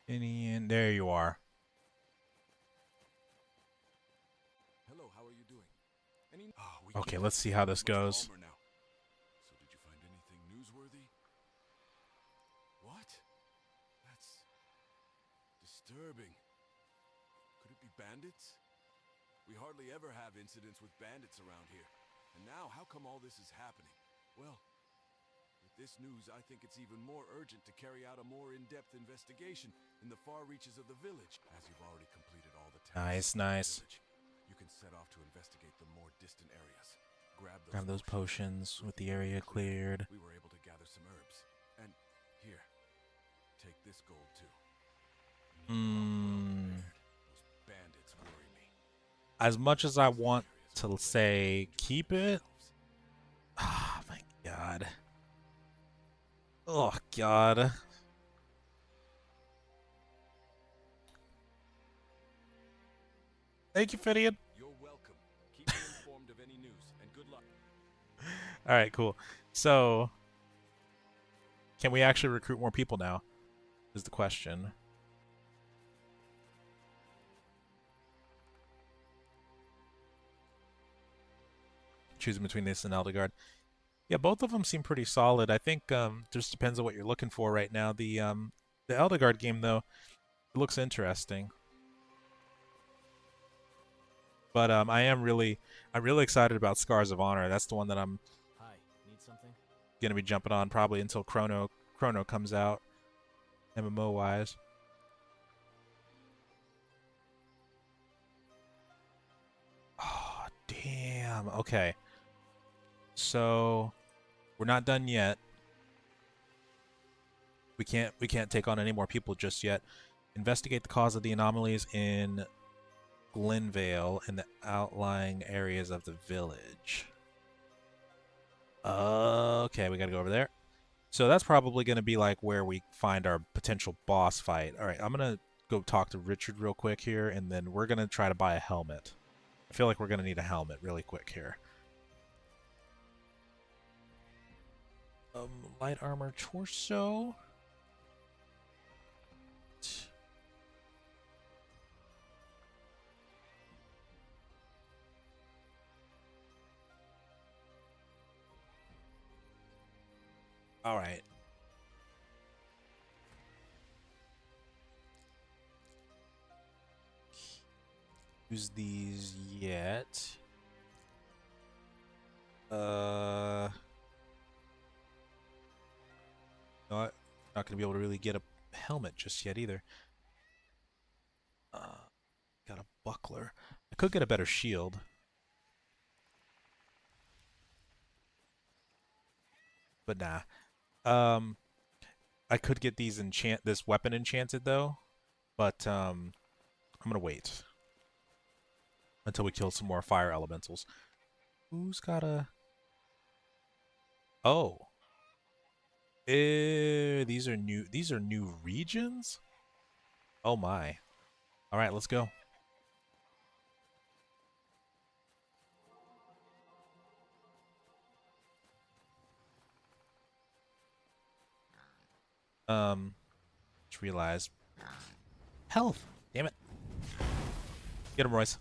And there you are. Hello, how are you doing? Okay, let's see how this goes. So did you find anything newsworthy? What? That's disturbing. Could it be bandits? We hardly ever have incidents with bandits around here. And now, how come all this is happening? Well, with this news, I think it's even more urgent to carry out a more in-depth investigation in the far reaches of the village. As you've already completed all the tasks Nice. of the village, you can set off to investigate the more distant areas. Grab those potions with the area cleared. We were able to gather some herbs. And here, take this gold too. Those bandits worry me. As much as I want to say keep it. Oh my god. Oh god. Thank you, Fidian. You're welcome. Keep me informed of any news, and good luck. Alright, cool. So, can we actually recruit more people now? Is the question. Choosing between this and Elengard. Yeah, both of them seem pretty solid. I think just depends on what you're looking for right now. The Elengard game, though, it looks interesting. But I'm really excited about Scars of Honor. That's the one that I'm Hi, need something? gonna be jumping on probably until Chrono comes out, MMO wise. Oh damn. Okay. So we're not done yet. We can't take on any more people just yet. Investigate the cause of the anomalies in Glenvale and the outlying areas of the village. Okay, we gotta go over there. So that's probably gonna be like where we find our potential boss fight. Alright, I'm gonna go talk to Richard real quick here, and then we're gonna try to buy a helmet. I feel like we're gonna need a helmet really quick here. Light armor torso. All right. Use these yet. No, I'm not gonna be able to really get a helmet just yet either. Got a buckler. I could get a better shield. But nah. I could get these this weapon enchanted though, but I'm gonna wait until we kill some more fire elementals. Who's got a? Oh, these are new. These are new regions. Oh my! All right, let's go. Just realized. Health! Damn it. Get him, Royce.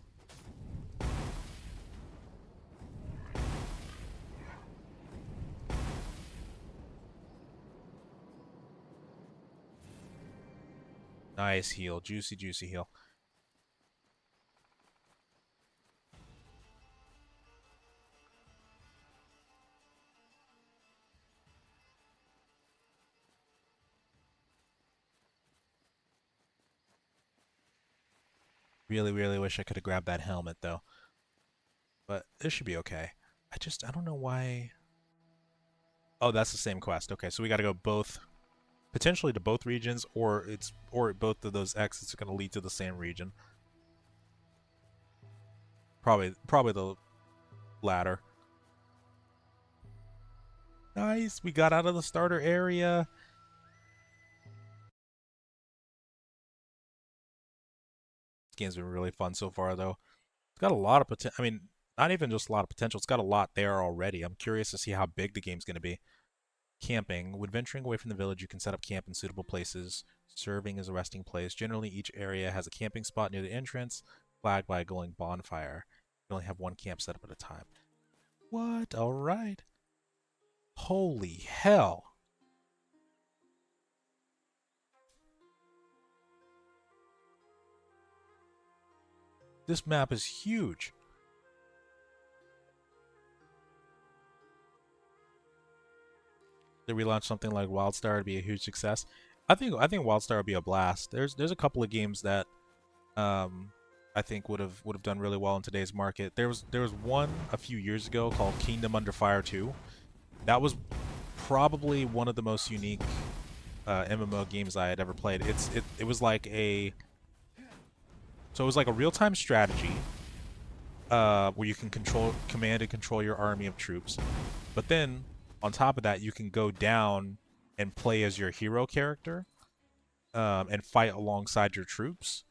Nice heal. Juicy, juicy heal. Really, really wish I could have grabbed that helmet, though. But this should be okay. I don't know why... Oh, that's the same quest. Okay, so we gotta go both... Potentially to both regions, or both of those exits are gonna lead to the same region. Probably the latter. Nice, we got out of the starter area. This game's been really fun so far, though. It's got a lot of potential. I mean, not even just a lot of potential. It's got a lot there already. I'm curious to see how big the game's going to be. Camping. When venturing away from the village, you can set up camp in suitable places, serving as a resting place. Generally, each area has a camping spot near the entrance, flagged by a glowing bonfire. You only have one camp set up at a time. What? All right. Holy hell. This map is huge. They relaunch something like WildStar to be a huge success. I think WildStar would be a blast. There's a couple of games that I think would have done really well in today's market. There was one a few years ago called Kingdom Under Fire 2. That was probably one of the most unique MMO games I had ever played. It was like a real-time strategy where you can command and control your army of troops, but then on top of that, you can go down and play as your hero character and fight alongside your troops,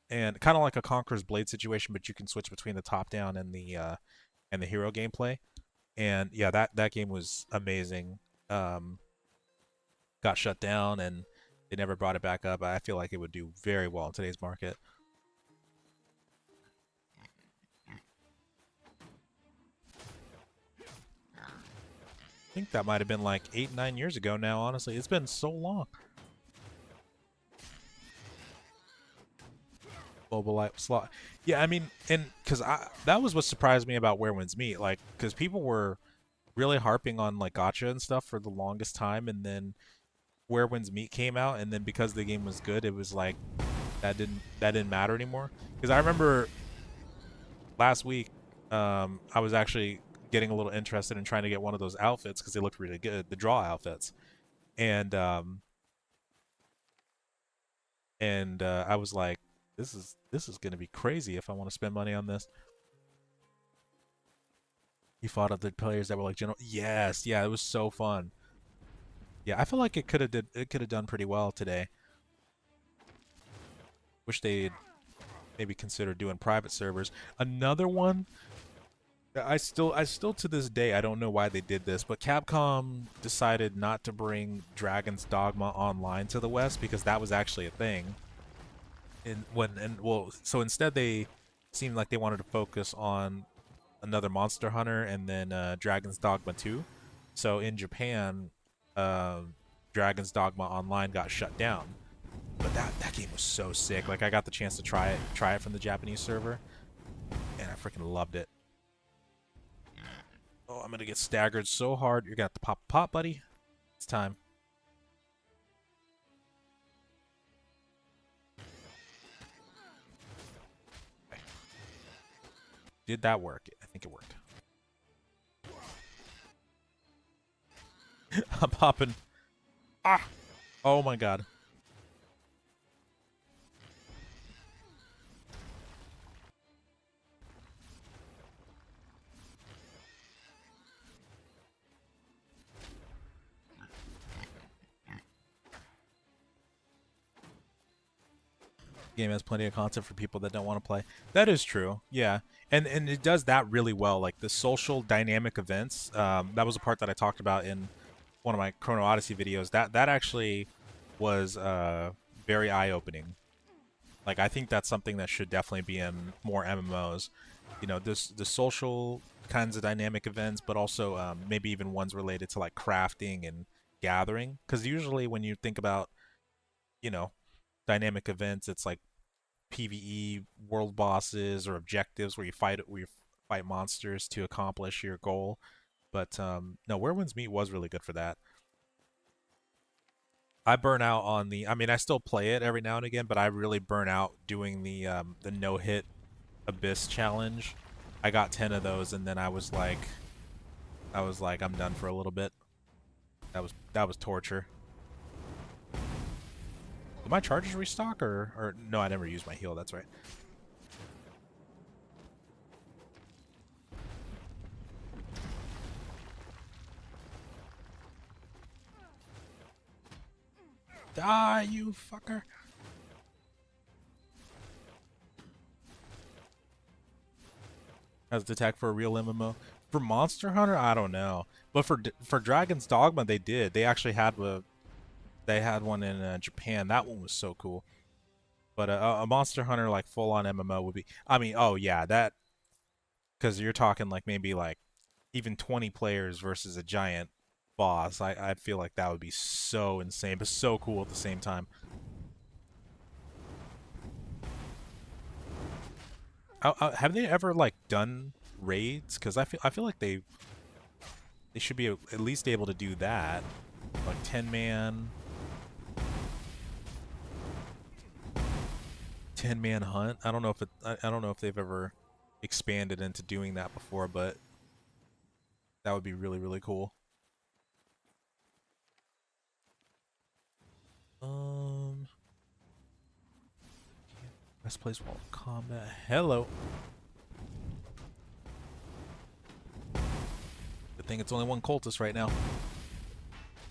and kind of like a Conqueror's Blade situation, but you can switch between the top-down and the hero gameplay. And yeah, that game was amazing. Got shut down, and they never brought it back up. I feel like it would do very well in today's market. I think that might have been like 8-9 years ago now, honestly. It's been so long. Mobile light slot. Yeah, I mean, and because that was what surprised me about Where Winds Meet. Like, because people were really harping on like gacha and stuff for the longest time, and then Where Winds Meet came out, and then because the game was good, it was like that didn't matter anymore. Because I remember last week, I was actually getting a little interested in trying to get one of those outfits because they looked really good, the draw outfits, and I was like, this is gonna be crazy if I want to spend money on this. You fought other players that were like general. Yes, yeah, it was so fun. Yeah, I feel like it could have done pretty well today. Wish they'd maybe consider doing private servers. Another one. I still to this day I don't know why they did this, but Capcom decided not to bring Dragon's Dogma Online to the West because that was actually a thing. So instead they seemed like they wanted to focus on another Monster Hunter and then Dragon's Dogma 2. So in Japan, Dragon's Dogma Online got shut down. But that game was so sick. Like I got the chance to try it from the Japanese server, and I freaking loved it. Oh, I'm gonna get staggered so hard. You're gonna have to pop a pot, buddy. It's time. Did that work? I think it worked. I'm popping. Ah! Oh my god. Game has plenty of content for people that don't want to play. That is true, yeah, and it does that really well. Like the social dynamic events. That was a part that I talked about in one of my Chrono Odyssey videos. That actually was very eye-opening. Like I think that's something that should definitely be in more MMOs. You know, the social kinds of dynamic events, but also maybe even ones related to like crafting and gathering. Because usually when you think about, you know, dynamic events. It's like PvE world bosses or objectives where you fight monsters to accomplish your goal. But no, Where Winds Meet was really good for that. I burn out on the. I mean, I still play it every now and again, but I really burn out doing the no hit abyss challenge. I got 10 of those, and then I was like, I'm done for a little bit. That was torture. Did my charges restock or no? I never used my heal. That's right. Die, you fucker. As the attack for a real MMO. For Monster Hunter, I don't know. But for Dragon's Dogma, they did. They actually had one in Japan. That one was so cool. But a Monster Hunter like full on MMO would be. I mean, oh yeah, that because you're talking like maybe like even 20 players versus a giant boss. I feel like that would be so insane, but so cool at the same time. Have they ever like done raids? Because I feel like they should be at least able to do that, like 10-man hunt. I don't know if they've ever expanded into doing that before, but that would be really, really cool. Best place for combat. Hello. Good thing it's only one cultist right now.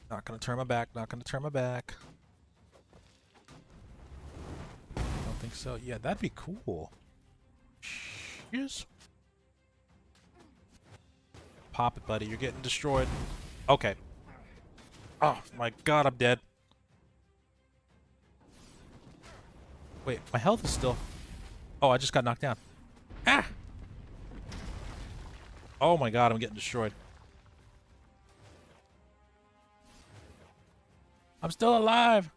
Not gonna turn my back. Not gonna turn my back. I don't think so. Yeah, that'd be cool. Yes. Pop it, buddy. You're getting destroyed. Okay. Oh my god, I'm dead. Wait, my health is still... Oh, I just got knocked down. Ah! Oh my god, I'm getting destroyed. I'm still alive!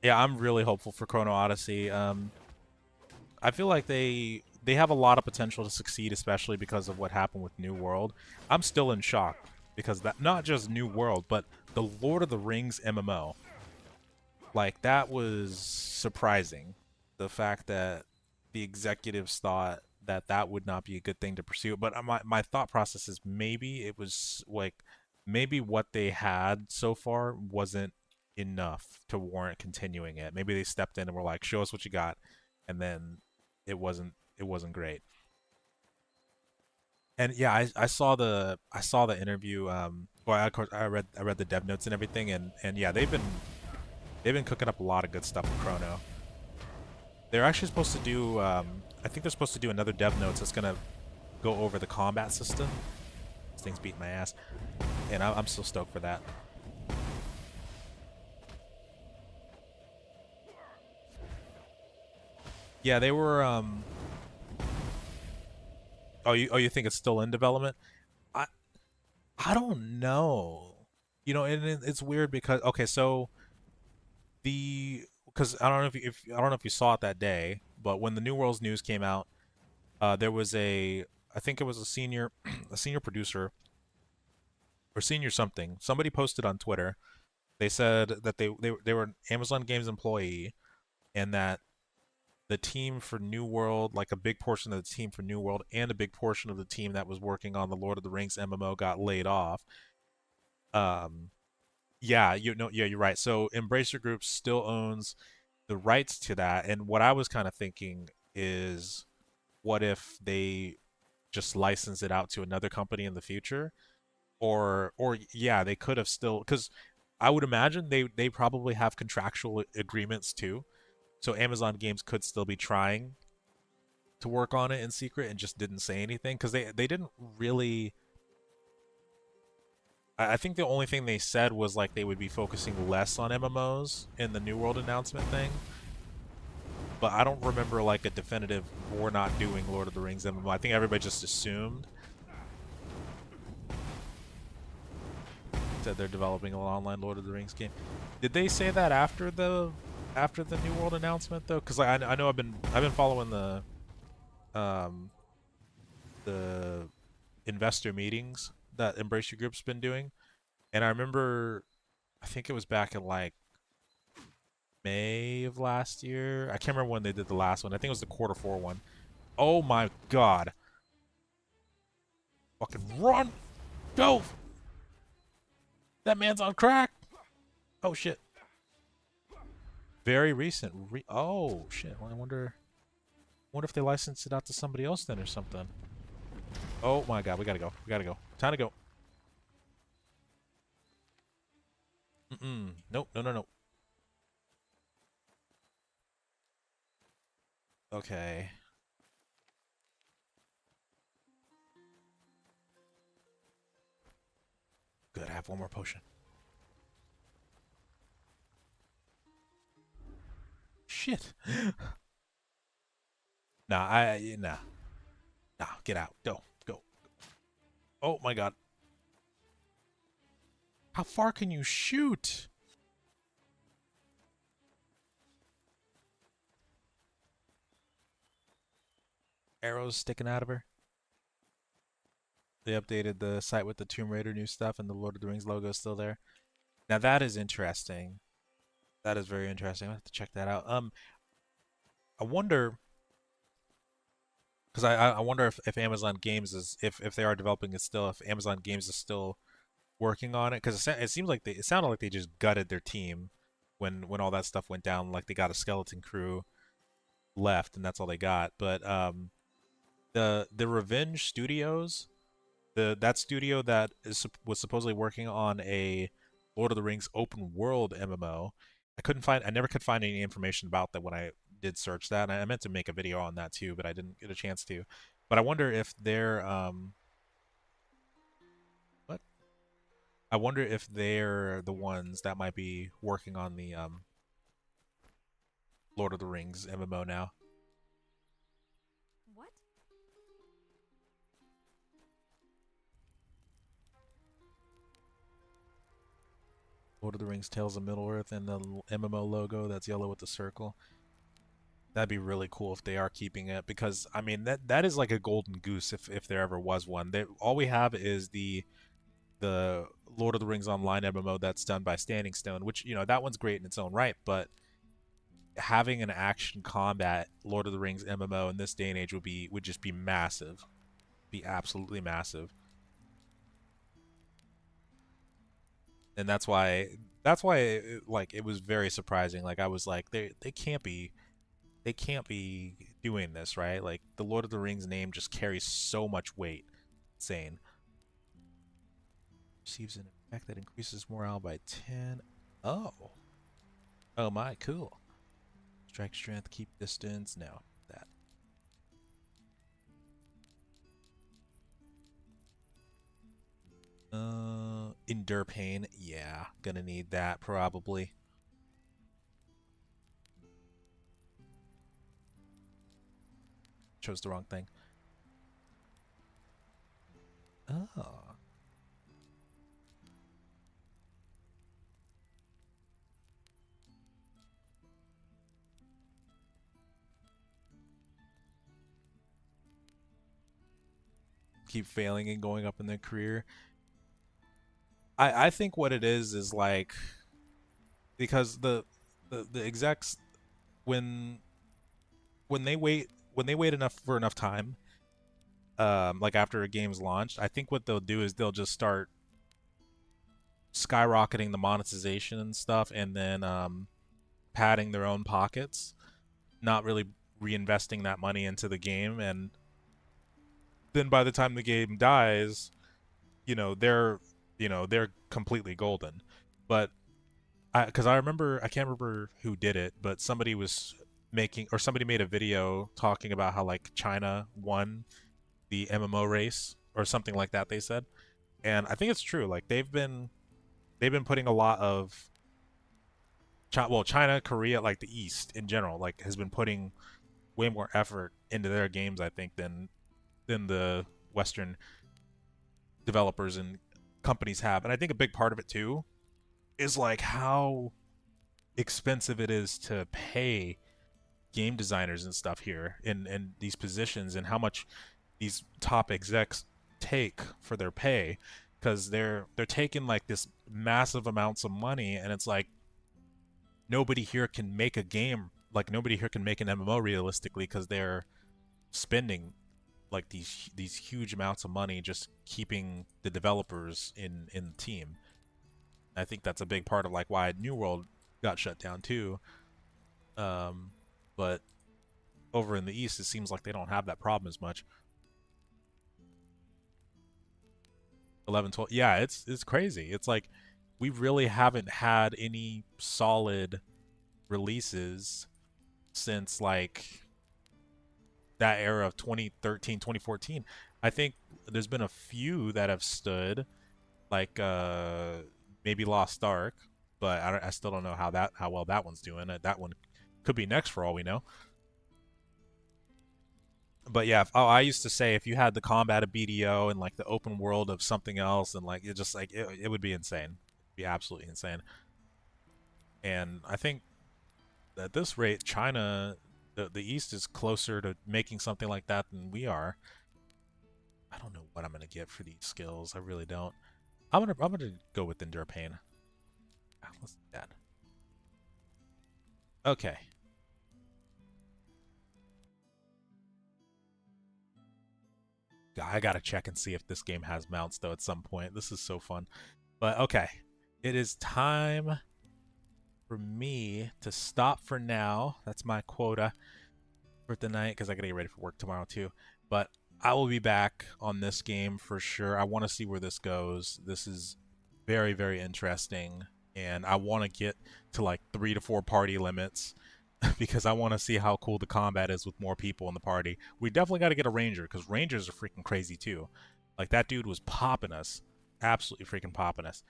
Yeah, I'm really hopeful for Chrono Odyssey. I feel like they have a lot of potential to succeed, especially because of what happened with New World. I'm still in shock, because that not just New World, but the Lord of the Rings MMO. Like, that was surprising. The fact that the executives thought that that would not be a good thing to pursue. But my thought process is maybe it was, like, maybe what they had so far wasn't enough to warrant continuing it. Maybe they stepped in and were like, show us what you got. And then it wasn't great. And yeah, I saw the interview. Well, of course, I read the dev notes and everything, and yeah, they've been cooking up a lot of good stuff with Chrono. They're actually supposed to do, I think they're supposed to do another dev notes that's gonna go over the combat system. This thing's beating my ass, and I'm still stoked for that. Yeah, they were. Oh, you think it's still in development? I don't know. You know, and it's weird because okay, so because I don't know I don't know if you saw it that day, but when the New World's news came out, there was I think it was a senior producer or senior something. Somebody posted on Twitter. They said that they were an Amazon Games employee, and that the team for New World, like a big portion of the team for New World and a big portion of the team that was working on the Lord of the Rings MMO got laid off. Yeah, you're right. So Embracer Group still owns the rights to that, and what I was kind of thinking is, what if they just license it out to another company in the future, or yeah, they could have still, because I would imagine they probably have contractual agreements too. So Amazon Games could still be trying to work on it in secret and just didn't say anything, because they didn't really. I think the only thing they said was like they would be focusing less on MMOs in the New World announcement thing. But I don't remember like a definitive we're not doing Lord of the Rings MMO. I think everybody just assumed. Said they're developing an online Lord of the Rings game. Did they say that after the New World announcement though? Because like, I know I've been following um the investor meetings that Embrace Your Group's been doing, and I remember I think it was back in like May of last year. I can't remember when they did the last one. I think it was the Q4 one. Oh my god. Fucking run! Go! That man's on crack! Oh shit. Very recent. Oh shit. Well, I wonder if they licensed it out to somebody else then or something. Oh my god, we gotta go. We gotta go. Time to go. Nope, no. Okay. Good, I have one more potion. Shit. Nah, Nah, get out. Go. Oh my god. How far can you shoot? Arrows sticking out of her. They updated the site with the Tomb Raider new stuff, and the Lord of the Rings logo is still there. Now that is interesting. That is very interesting. I have to check that out. I wonder, because I wonder if Amazon Games is if they are developing it still, if Amazon Games is still working on it, because it seems like it sounded like they just gutted their team when all that stuff went down. Like they got a skeleton crew left, and that's all they got. But the Revenge Studios, that studio that was supposedly working on a Lord of the Rings open world MMO. I never could find any information about that when I did search that, and I meant to make a video on that too, but I didn't get a chance to. But I wonder if they're what? I wonder if they're the ones that might be working on the Lord of the Rings MMO now. What? Lord of the Rings Tales of Middle-earth and the MMO logo that's yellow with the circle. That'd be really cool if they are keeping it, because I mean that is like a golden goose if there ever was one. All we have is the Lord of the Rings Online MMO that's done by Standing Stone, which, you know, that one's great in its own right, but having an action combat Lord of the Rings MMO in this day and age would just be massive. Be absolutely massive. And that's why like it was very surprising. Like I was like they can't be doing this, right? Like the Lord of the Rings name just carries so much weight. Insane. Receives an effect that increases morale by 10. Oh. Oh my, cool. Strike strength, keep distance. No, that. Endure pain. Yeah, gonna need that probably. Chose the wrong thing. Oh. Keep failing and going up in their career. I think what it is like, because the execs when they wait enough time, like after a game's launched, I think what they'll do is they'll just start skyrocketing the monetization and stuff, and then padding their own pockets, not really reinvesting that money into the game, and then by the time the game dies, they're completely golden. But because I can't remember who did it, but somebody made a video talking about how like China won the MMO race or something like that, they said. And I think it's true. Like they've been putting a lot of China, Korea, like the East in general, like has been putting way more effort into their games, I think, than the Western developers companies have. And I think a big part of it too is like how expensive it is to pay game designers and stuff here in these positions, and how much these top execs take for their pay, because they're taking like this massive amounts of money, and it's like nobody here can make a game, like nobody here can make an MMO realistically, because they're spending like these huge amounts of money just keeping the developers in the team. I think that's a big part of like why New World got shut down too. But over in the East, it seems like they don't have that problem as much. 11, 12, yeah, it's crazy. It's like we really haven't had any solid releases since like that era of 2013, 2014. I think there's been a few that have stood, like maybe Lost Ark, but I still don't know how well that one's doing. That one could be next for all we know. But yeah, I used to say if you had the combat of BDO and like the open world of something else, and like it just like it would be insane. It'd be absolutely insane. And I think at this rate, China, the East is closer to making something like that than we are. I don't know what I'm gonna get for these skills. I really don't. I'm gonna go with Endure Pain. Let's do that. Okay. I gotta check and see if this game has mounts though at some point. This is so fun. But okay, it is time for me to stop for now. That's my quota for tonight because I gotta get ready for work tomorrow too. But I will be back on this game for sure. I want to see where this goes. This is very, very interesting, and I want to get to like 3 to 4 party limits because I want to see how cool the combat is with more people in the party. We definitely got to get a ranger because rangers are freaking crazy too. Like that dude was popping us, absolutely freaking popping us.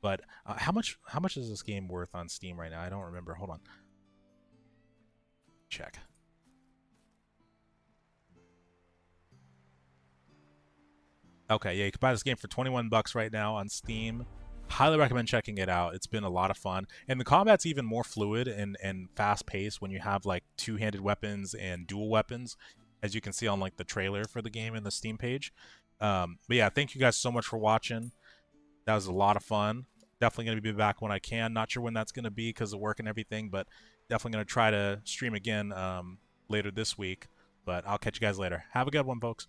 But how much is this game worth on Steam right now? I don't remember. Hold on. Check. Okay, yeah, you can buy this game for 21 bucks right now on Steam. Highly recommend checking it out. It's been a lot of fun. And the combat's even more fluid and fast-paced when you have like two-handed weapons and dual weapons, as you can see on like the trailer for the game in the Steam page. But yeah, thank you guys so much for watching. That was a lot of fun. Definitely going to be back when I can. Not sure when that's going to be because of work and everything, but definitely going to try to stream again later this week. But I'll catch you guys later. Have a good one, folks.